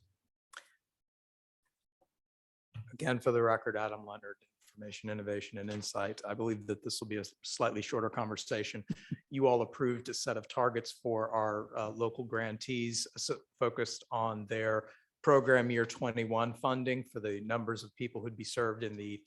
Again, for the record, Adam Leonard Information, Innovation, and Insight. I believe that this will be a slightly shorter conversation. You all approved a set of targets for our local grantees focused on their program year 21 funding for the numbers of people who'd be served in the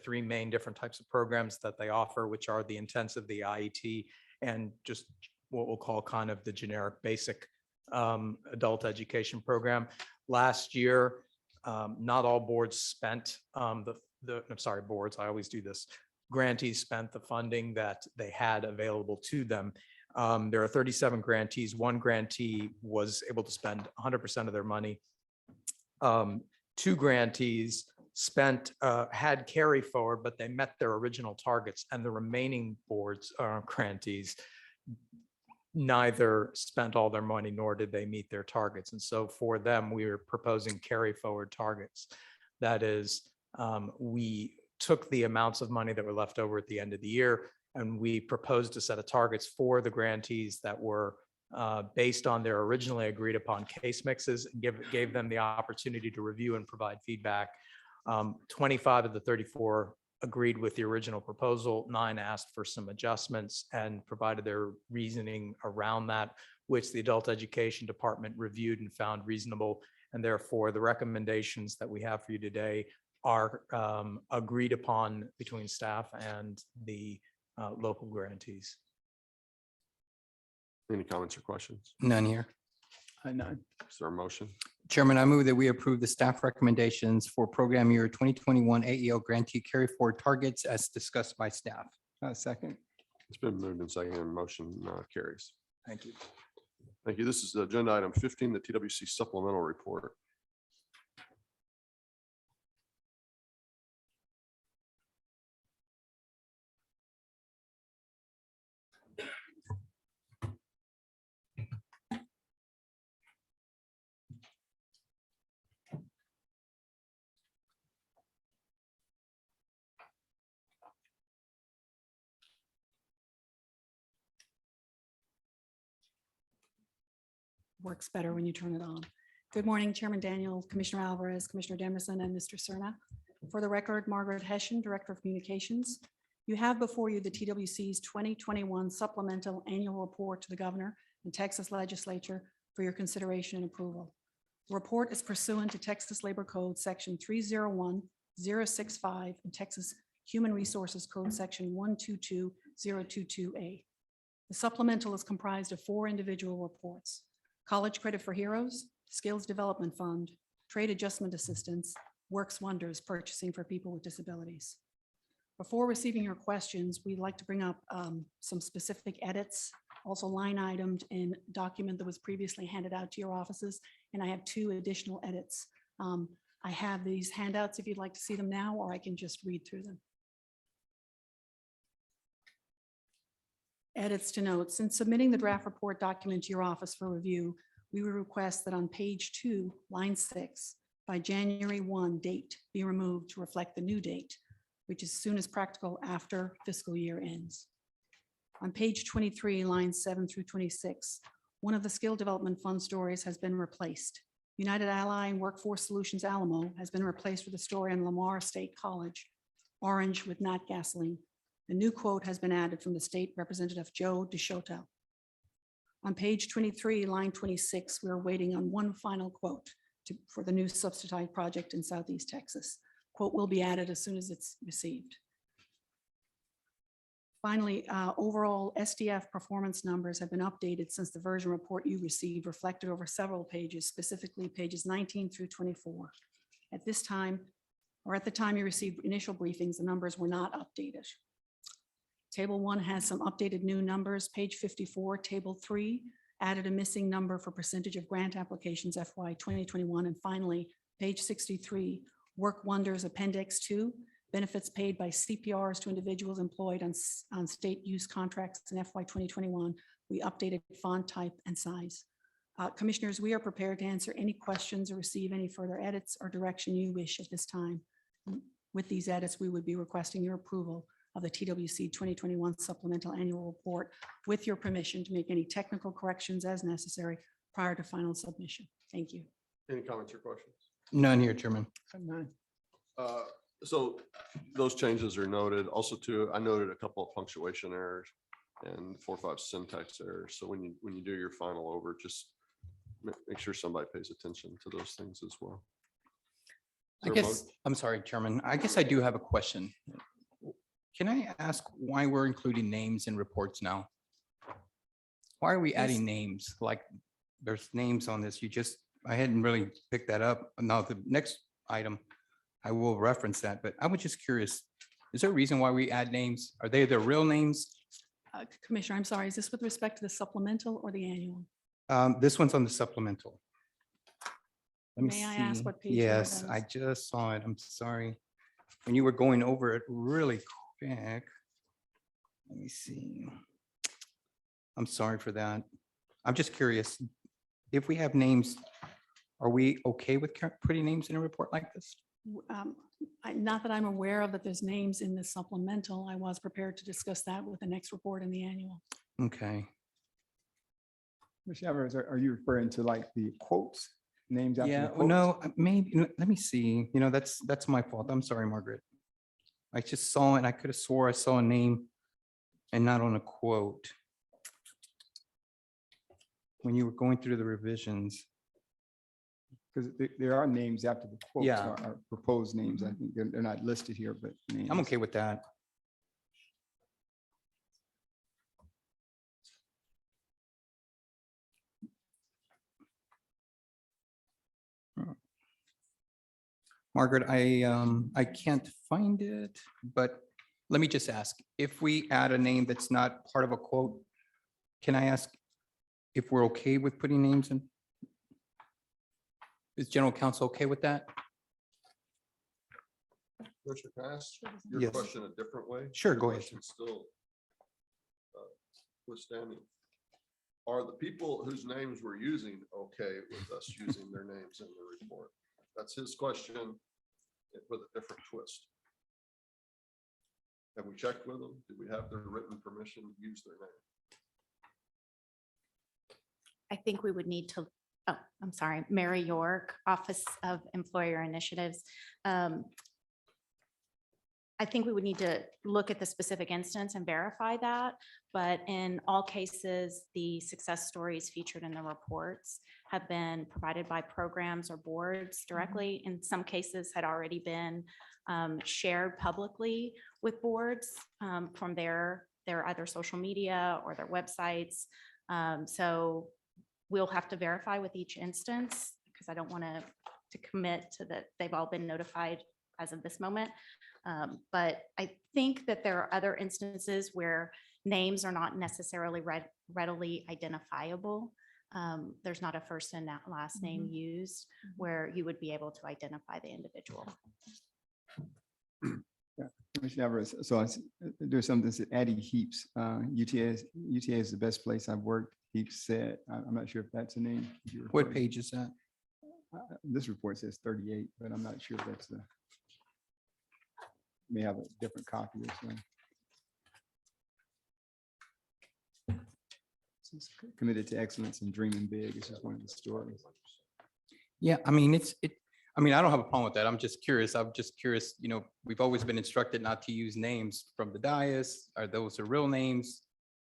three main different types of programs that they offer, which are the intensive, the IET, and just what we'll call kind of the generic basic adult education program. Last year, not all boards spent I'm sorry, boards, I always do this. Grantees spent the funding that they had available to them. There are 37 grantees. One grantee was able to spend 100% of their money. Two grantees had carry forward, but they met their original targets, and the remaining boards, grantees, neither spent all their money nor did they meet their targets. And so for them, we are proposing carry forward targets. That is, we took the amounts of money that were left over at the end of the year, and we proposed a set of targets for the grantees that were based on their originally agreed upon case mixes, and gave them the opportunity to review and provide feedback. 25 of the 34 agreed with the original proposal. 9 asked for some adjustments and provided their reasoning around that, which the Adult Education Department reviewed and found reasonable. And therefore, the recommendations that we have for you today are agreed upon between staff and the local grantees. Any comments or questions? None here. None. Is there a motion? Chairman, I move that we approve the staff recommendations for program year 2021 AEL grantee carry forward targets as discussed by staff. Second. It's been moved and seconded, and motion carries. Thank you. Thank you. This is agenda item 15, the TWC supplemental report. Works better when you turn it on. Good morning, Chairman Daniel, Commissioner Alvarez, Commissioner Demerson, and Mr. Cerna. For the record, Margaret Hessian, Director of Communications. You have before you the TWC's 2021 supplemental annual report to the Governor and Texas Legislature for your consideration and approval. The report is pursuant to Texas Labor Code Section 301065 and Texas Human Resources Code Section 122022A. The supplemental is comprised of 4 individual reports: College Credit for Heroes, Skills Development Fund, Trade Adjustment Assistance, Works Wonders Purchasing for People with Disabilities. Before receiving your questions, we'd like to bring up some specific edits, also line itemed in a document that was previously handed out to your offices, and I have 2 additional edits. I have these handouts if you'd like to see them now, or I can just read through them. Edits to notes. In submitting the draft report document to your office for review, we would request that on page 2, line 6, by January 1 date be removed to reflect the new date, which is as soon as practical after fiscal year ends. On page 23, lines 7 through 26, one of the Skill Development Fund stories has been replaced. United Ally and Workforce Solutions Alamo has been replaced with a story on Lamar State College, Orange with Nat Gasoline. A new quote has been added from the State Representative Joe DeShoto. On page 23, line 26, we're waiting on one final quote for the new subsidized project in Southeast Texas. Quote will be added as soon as it's received. Finally, overall SDF performance numbers have been updated since the version report you received, reflected over several pages, specifically pages 19 through 24. At this time, or at the time you received initial briefings, the numbers were not updated. Table 1 has some updated new numbers. Page 54, Table 3 added a missing number for percentage of grant applications FY 2021. And finally, page 63, Work Wonders Appendix 2, benefits paid by CPRs to individuals employed on state use contracts in FY 2021. We updated font type and size. Commissioners, we are prepared to answer any questions or receive any further edits or direction you wish at this time. With these edits, we would be requesting your approval of the TWC 2021 supplemental annual report with your permission to make any technical corrections as necessary prior to final submission. Thank you. Any comments or questions? None here, Chairman. None. So those changes are noted. Also too, I noted a couple of punctuation errors and 4 or 5 syntax errors. So when you do your final over, just make sure somebody pays attention to those things as well. I guess, I'm sorry, Chairman. I guess I do have a question. Can I ask why we're including names in reports now? Why are we adding names? Like, there's names on this. I hadn't really picked that up. Now, the next item, I will reference that, but I was just curious. Is there a reason why we add names? Are they their real names? Commissioner, I'm sorry, is this with respect to the supplemental or the annual? This one's on the supplemental. Let me May I ask see. what page you have Yes, I those? just saw it. I'm sorry. When you were going over it really quick. Let me see. I'm sorry for that. I'm just curious. If we have names, are we okay with putting names in a report like this? Not that I'm aware of that there's names in the supplemental. I was prepared to discuss that with the next report in the annual. Okay. Mr. Alvarez, are you referring to like the quotes, names after the Yeah, quotes? no, maybe, let me see. That's my fault. I'm sorry, Margaret. I just saw it. I could have swore I saw a name and not on a quote. When you were going through the revisions. Because there are names after the quotes, Yeah. are proposed names. I think they're not listed here, but. I'm names. okay with that. Margaret, I can't find it, but let me just ask, if we add a name that's not part of a quote, can I ask if we're okay with putting names in? Is general counsel okay with that? Commissioner, can I ask your Yes. question a different way? Sure, Your go ahead. question's Still withstanding. Are the people whose names we're using okay with us using their names in the report? That's his question with a different twist. Have we checked with them? Do we have their written permission to use their name? I think we would need to, oh, I'm sorry, Mary York, Office of Employer Initiatives. I think we would need to look at the specific instance and verify that. But in all cases, the success stories featured in the reports have been provided by programs or boards directly. In some cases had already been shared publicly with boards from their either social media or their websites. So we'll have to verify with each instance because I don't want to commit to that they've all been notified as of this moment. But I think that there are other instances where names are not necessarily readily identifiable. There's not a first and last name used where you would be able to identify the individual. Yeah, Commissioner Alvarez, so there's something that said Addie Heaps, UTA is the best place I've worked. Heaps said, I'm not sure if that's a name. you're What referring- page is that? This report says 38, but I'm not sure if that's the. May have a different copy or something. Committed to excellence and dreaming big. This is one of the stories. Yeah, I mean, I don't have a problem with that. I'm just curious. We've always been instructed not to use names from the dais. Are those the real names?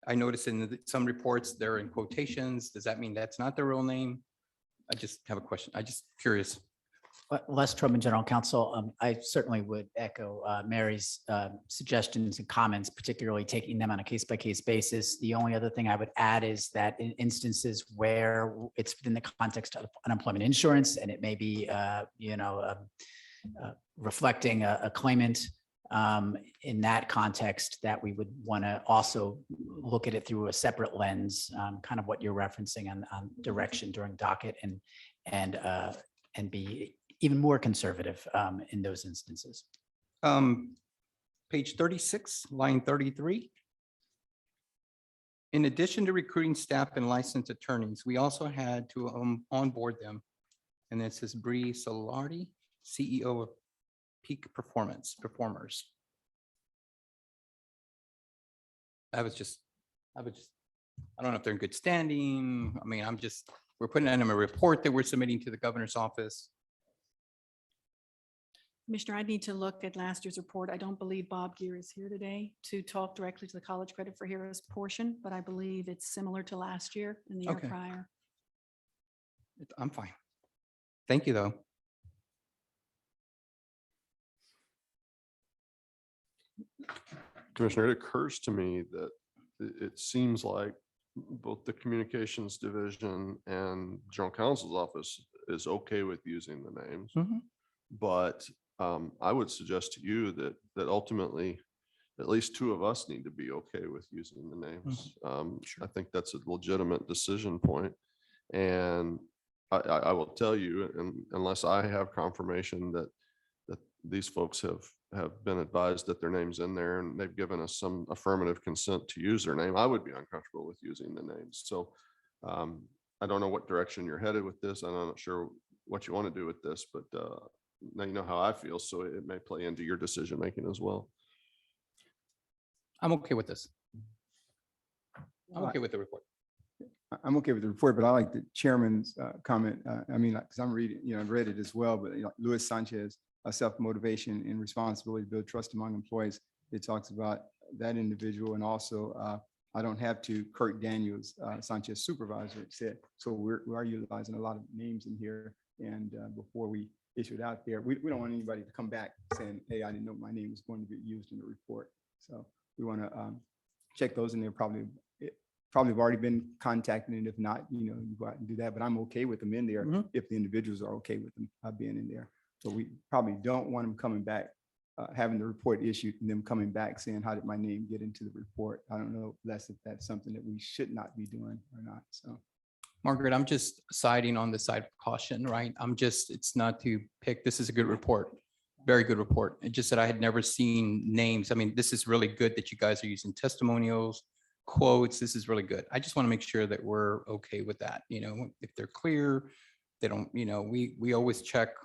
I noticed in some reports, they're in quotations. Does that mean that's not the real name? I just have a question. I just curious. Les Trubman, General Counsel. I certainly would echo Mary's suggestions and comments, particularly taking them on a case-by-case basis. The only other thing I would add is that in instances where it's within the context of unemployment insurance, and it may be, reflecting a claimant in that context, that we would want to also look at it through a separate lens, kind of what you're referencing on direction during docket and be even more conservative in those instances. Page 36, line 33. In addition to recruiting staff and licensed attorneys, we also had to onboard them. And this is Bree Solardi, CEO of Peak Performers. I don't know if they're in good standing. I mean, we're putting in a report that we're submitting to the governor's office. Commissioner, I need to look at last year's report. I don't believe Bob Gear is here today to talk directly to the College Credit for Heroes portion, but I believe it's similar to last year and the year Okay. prior. I'm fine. Thank you, though. Commissioner, it occurs to me that it seems like both the communications division and general counsel's office is okay with using the names. Mhm. But I would suggest to you that ultimately, at least two of us need to be okay with using the names. I think that's a legitimate decision point. And I will tell you, and unless I have confirmation that these folks have been advised that their name's in there and they've given us some affirmative consent to use their name, I would be uncomfortable with using the names. So I don't know what direction you're headed with this. I'm not sure what you want to do with this, but now you know how I feel, so it may play into your decision making as well. I'm okay with this. I'm okay with the report. I'm okay with the report, but I like the chairman's comment. I mean, because I'm reading, I've read it as well, but Luis Sanchez, self-motivation and responsibility to build trust among employees. It talks about that individual, and also I don't have to, Kurt Daniels, Sanchez supervisor said. So we are utilizing a lot of names in here, and before we issue it out there, we don't want anybody to come back saying, hey, I didn't know my name was going to get used in the report. So we want to check those, and they're probably have already been contacted, and if not, you go out and do that. But I'm okay with them in there if the individuals are okay with them being in there. So we probably don't want them coming back, having the report issued, and them coming back saying, how did my name get into the report? I don't know, Les, if that's something that we should not be doing or not. So, Margaret, I'm just siding on the side of caution, right? It's not to pick, this is a good report, very good report. It just that I had never seen names. I mean, this is really good that you guys are using testimonials, quotes. This is really good. I just want to make sure that we're okay with that. If they're clear, they don't, we always check.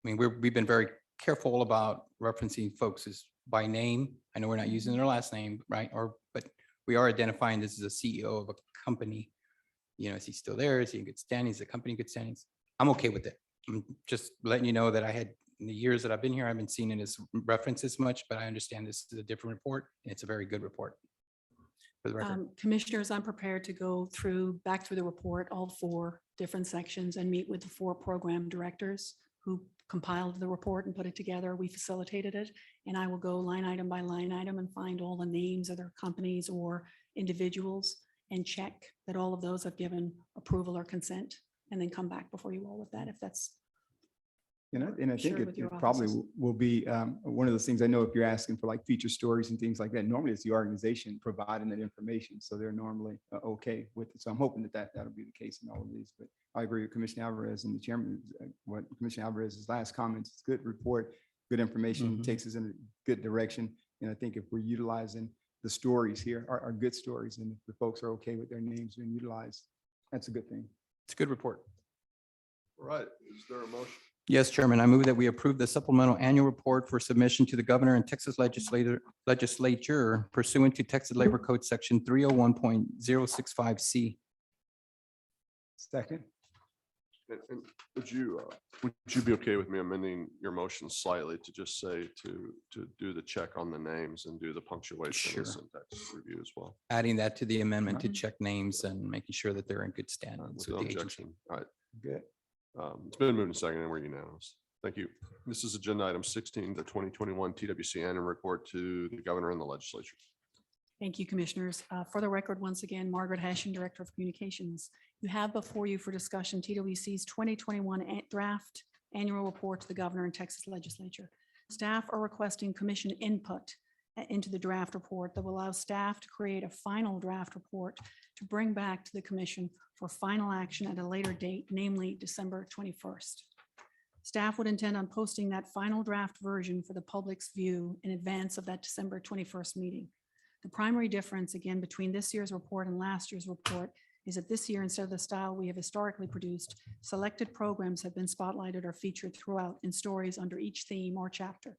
I mean, we've been very careful about referencing folks as by name. I know we're not using their last name, right? But we are identifying this as a CEO of a company. Is he still there? Is he in good standings? Is the company in good standings? I'm okay with it. I'm just letting you know that in the years that I've been here, I haven't seen it as referenced as much, but I understand this is a different report, and it's a very good report. For the record. Commissioners, I'm prepared to go back through the report, all 4 different sections, and meet with the 4 program directors who compiled the report and put it together. We facilitated it, and I will go line item by line item and find all the names of their companies or individuals and check that all of those have given approval or consent, and then come back before you all with that, if that's and I think shared with your it probably offices. will be one of those things. I know if you're asking for like feature stories and things like that, normally it's the organization providing that information. So they're normally okay with it. So I'm hoping that'll be the case in all of these. But I agree with Commissioner Alvarez and the chairman, what Commissioner Alvarez's last comments. It's good report, good information, takes us in a good direction. And I think if we're utilizing the stories here are good stories, and if the folks are okay with their names being utilized, that's a good thing. It's a good report. All right, is there a motion? Yes, Chairman, I move that we approve the supplemental annual report for submission to the governor and Texas legislature pursuant to Texas Labor Code Section 301.065C. Second. And would you be okay with me amending your motion slightly to just say to do the check on the names and do the punctuation and Sure. syntax review as well? Adding that to the amendment to check names and making sure that they're in good standings With no with the agency. objection. All right. Good. It's been moved and seconded, and we're unanimous. Thank you. This is agenda item 16, the 2021 TWC annual report to the governor and the legislature. Thank you, Commissioners. For the record, once again, Margaret Hashing, Director of Communications. You have before you for discussion TWC's 2021 draft annual report to the governor and Texas legislature. Staff are requesting commission input into the draft report that will allow staff to create a final draft report to bring back to the commission for final action at a later date, namely December 21st. Staff would intend on posting that final draft version for the public's view in advance of that December 21st meeting. The primary difference, again, between this year's report and last year's report is that this year, instead of the style we have historically produced, selected programs have been spotlighted or featured throughout in stories under each theme or chapter.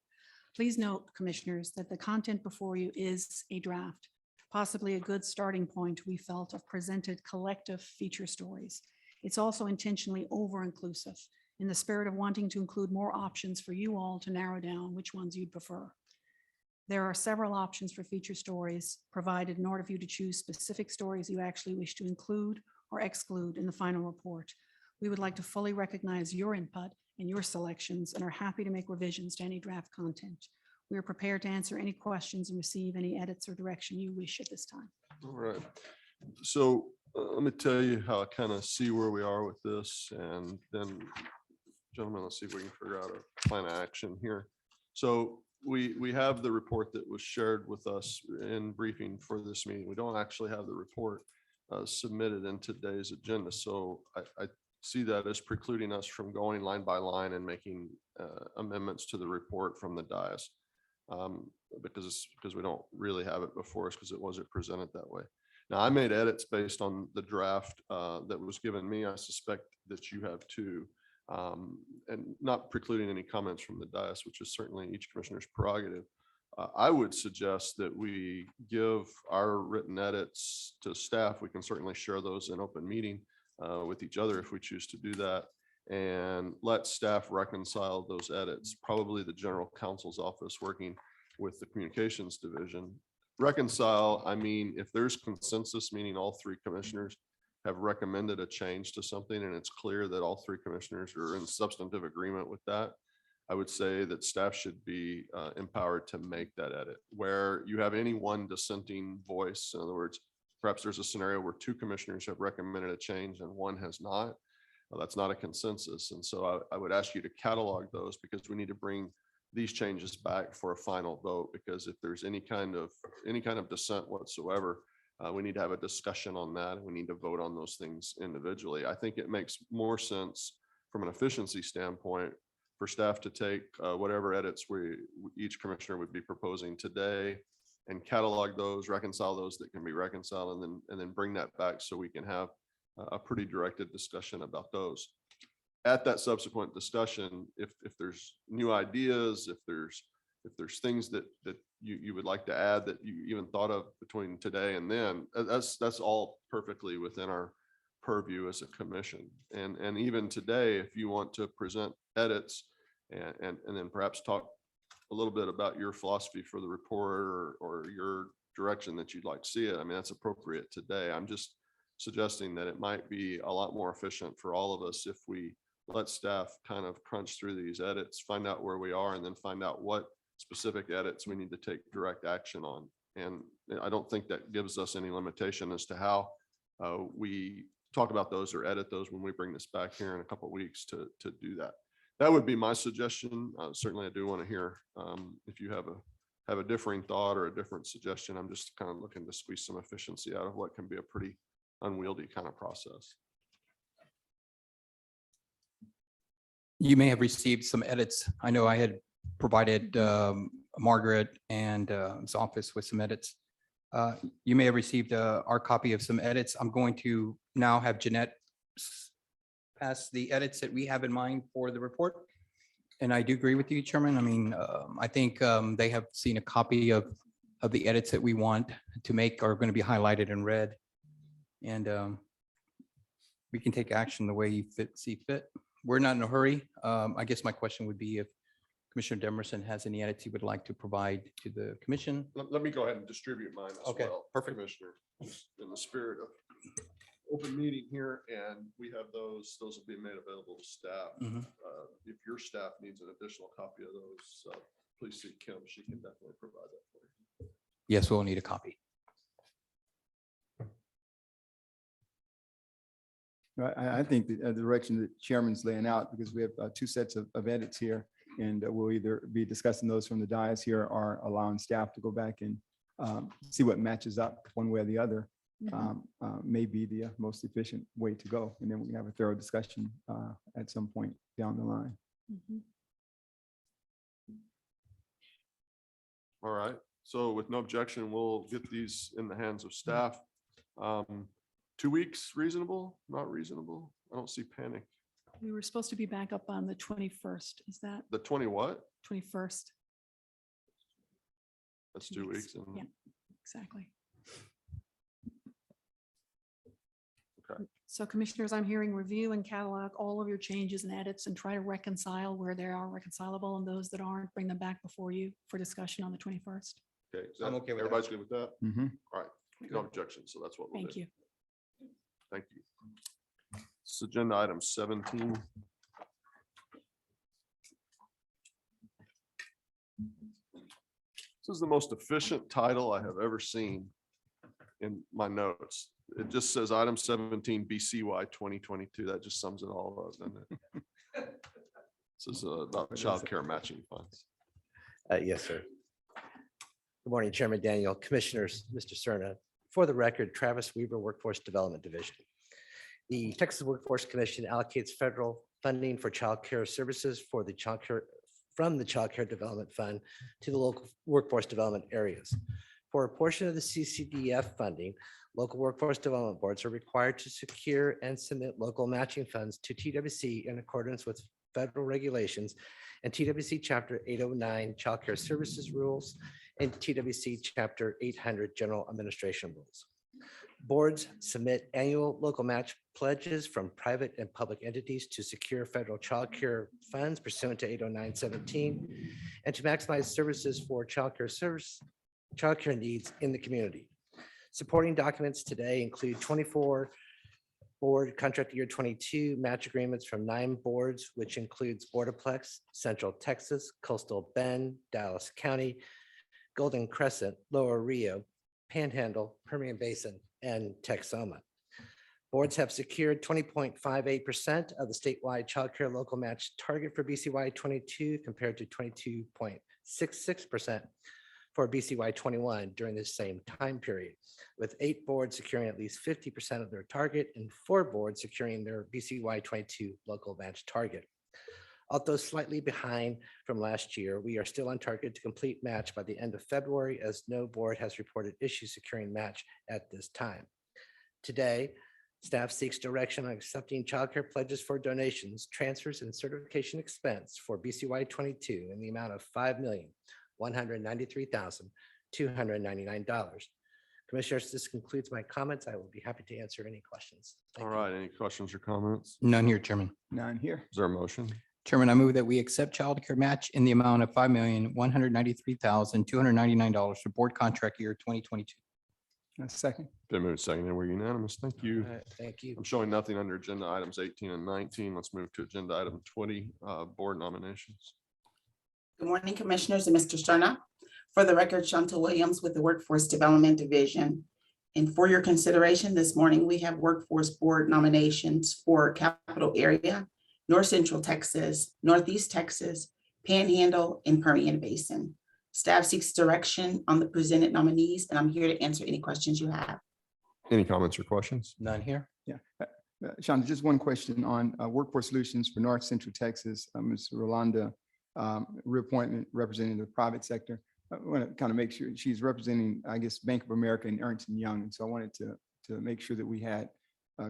Please note, Commissioners, that the content before you is a draft, possibly a good starting point, we felt, of presented collective feature stories. It's also intentionally over-inclusive in the spirit of wanting to include more options for you all to narrow down which ones you'd prefer. There are several options for feature stories provided in order for you to choose specific stories you actually wish to include or exclude in the final report. We would like to fully recognize your input and your selections and are happy to make revisions to any draft content. We are prepared to answer any questions and receive any edits or direction you wish at this time. All right. So let me tell you how I kind of see where we are with this, and then, gentlemen, let's see if we can figure out a plan of action here. So we have the report that was shared with us in briefing for this meeting. We don't actually have the report submitted in today's agenda. So I see that as precluding us from going line by line and making amendments to the report from the dais. Because we don't really have it before us because it wasn't presented that way. Now, I made edits based on the draft that was given me. I suspect that you have too. And not precluding any comments from the dais, which is certainly each commissioner's prerogative. I would suggest that we give our written edits to staff. We can certainly share those in open meeting with each other if we choose to do that, and let staff reconcile those edits. Probably the general counsel's office working with the communications division. Reconcile, I mean, if there's consensus, meaning all three commissioners have recommended a change to something and it's clear that all three commissioners are in substantive agreement with that, I would say that staff should be empowered to make that edit. Where you have any one dissenting voice, in other words, perhaps there's a scenario where two commissioners have recommended a change and one has not. Well, that's not a consensus. And so I would ask you to catalog those, because we need to bring these changes back for a final vote, because if there's any kind of dissent whatsoever, we need to have a discussion on that. And we need to vote on those things individually. I think it makes more sense from an efficiency standpoint for staff to take whatever edits each commissioner would be proposing today and catalog those, reconcile those that can be reconciled, and then bring that back so we can have a pretty directed discussion about those. At that subsequent discussion, if there's new ideas, if there's things that you would like to add that you even thought of between today and then, that's all perfectly within our purview as a commission. And even today, if you want to present edits and then perhaps talk a little bit about your philosophy for the report or your direction that you'd like to see it, I mean, that's appropriate today. I'm just suggesting that it might be a lot more efficient for all of us if we let staff kind of crunch through these edits, find out where we are, and then find out what specific edits we need to take direct action on. And I don't think that gives us any limitation as to how we talk about those or edit those when we bring this back here in a couple of weeks to do that. That would be my suggestion. Certainly, I do want to hear if you have a differing thought or a different suggestion. I'm just kind of looking to squeeze some efficiency out of what can be a pretty unwieldy kind of process. You may have received some edits. I know I had provided Margaret and his office with some edits. You may have received our copy of some edits. I'm going to now have Jeanette pass the edits that we have in mind for the report. And I do agree with you, Chairman. I mean, I think they have seen a copy of the edits that we want to make are going to be highlighted in red. And we can take action the way you see fit. We're not in a hurry. I guess my question would be if Commissioner Demerson has any edits he would like to provide to the commission. Let me go ahead and distribute mine as Okay, well. perfect. Commissioner, just in the spirit of open meeting here, and we have those will be made available to staff. Mhm. If your staff needs an additional copy of those, please see Kim. She can definitely provide that for you. Yes, we'll need a copy. I think the direction that Chairman's laying out, because we have two sets of edits here, and we'll either be discussing those from the dais here or allowing staff to go back and see what matches up one way or the other, may be the most efficient way to go. And then we can have a thorough discussion at some point down the line. All right. So with no objection, we'll get these in the hands of staff. 2 weeks, reasonable, not reasonable? I don't see panic. We were supposed to be back up on the 21st. Is that The 20 what? 21st? That's 2 2 weeks. weeks. And Yeah, exactly. Okay. So commissioners, I'm hearing review and catalog all of your changes and edits and try to reconcile where they are reconcilable and those that aren't, bring them back before you for discussion on the 21st. Okay, is I'm that- okay with that. everybody's good with that? Mhm. All right, no objection, so that's what we'll do. Thank you. Thank you. It's agenda item 17. This is the most efficient title I have ever seen in my notes. It just says item 17 BCY 2022. That just sums it all up, doesn't it? This is about child care matching funds. Yes, sir. Good morning, Chairman Daniel, Commissioners, Mr. Cerna. For the record, Travis Weaver, Workforce Development Division. The Texas Workforce Commission allocates federal funding for child care services for the child care from the Child Care Development Fund to the local workforce development areas. For a portion of the CCDF funding, local workforce development boards are required to secure and submit local matching funds to TWC in accordance with federal regulations and TWC Chapter 809 Child Care Services Rules and TWC Chapter 800 General Administration Rules. Boards submit annual local match pledges from private and public entities to secure federal child care funds pursuant to 809-17 and to maximize services for child care needs in the community. Supporting documents today include 24 board contract year 22 match agreements from 9 boards, which includes Borderplex, Central Texas, Coastal Bend, Dallas County, Golden Crescent, Lower Rio, Panhandle, Permian Basin, and Texoma. Boards have secured 20.58% of the statewide child care local match target for BCY 22 compared to 22.66% for BCY 21 during the same time period, with 8 boards securing at least 50% of their target and 4 boards securing their BCY 22 local match target. Although slightly behind from last year, we are still on target to complete match by the end of February, as no board has reported issues securing match at this time. Today, staff seeks direction on accepting childcare pledges for donations, transfers, and certification expense for BCY 22 in the amount of $5,193,299. Commissioners, this concludes my comments. I will be happy to answer any questions. Thank All you. right, any questions or comments? None here, Chairman. None here. Is there a motion? Chairman, I move that we accept child care match in the amount of $5,193,299 for board contract year 2022. A second. Been moved second, and we're unanimous. Thank you. All right, thank you. I'm showing nothing under agenda items 18 and 19. Let's move to agenda item 20, board nominations. Good morning, Commissioners and Mr. Cerna. For the record, Shonta Williams with the Workforce Development Division. And for your consideration this morning, we have Workforce Board nominations for Capital Area, North Central Texas, Northeast Texas, Panhandle, and Permian Basin. Staff seeks direction on the presented nominees, and I'm here to answer any questions you have. Any comments or questions? None here. Sean, just one question on Workforce Solutions for North Central Texas. Ms. Rolanda, reappointment representing the private sector. I want to kind of make sure she's representing, I guess, Bank of America and Ernst & Young. And so I wanted to make sure that we had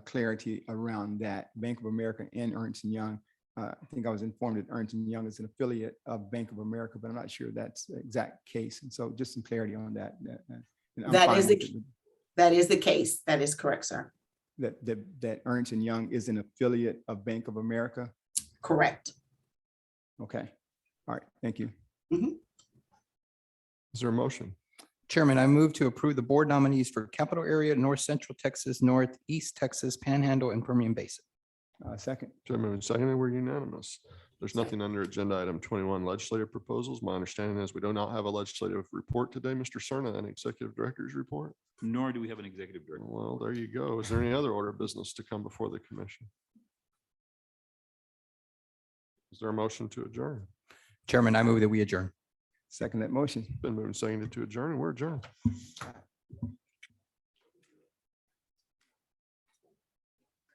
clarity around that. Bank of America and Ernst & Young. I think I was informed that Ernst & Young is an affiliate of Bank of America, but I'm not sure that's the exact case. And so just some clarity on that. And I'm That fine is with the- it, That is the case. That is correct, sir. that Ernst & Young is an affiliate of Bank of America. Correct. Okay. All right. Thank you. Is there a motion? Chairman, I move to approve the board nominees for Capital Area, North Central Texas, Northeast Texas, Panhandle, and Permian Basin. Second. Been moved second, and we're unanimous. There's nothing under agenda item 21 legislative proposals. My understanding is we do not have a legislative report today, Mr. Cerna, an executive director's report. Nor do we have an executive director. Well, there you go. Is there any other order of business to come before the commission? Is there a motion to adjourn? Chairman, I move that we adjourn. Second that motion. Been moved and seconded to adjourn, and we're adjourned.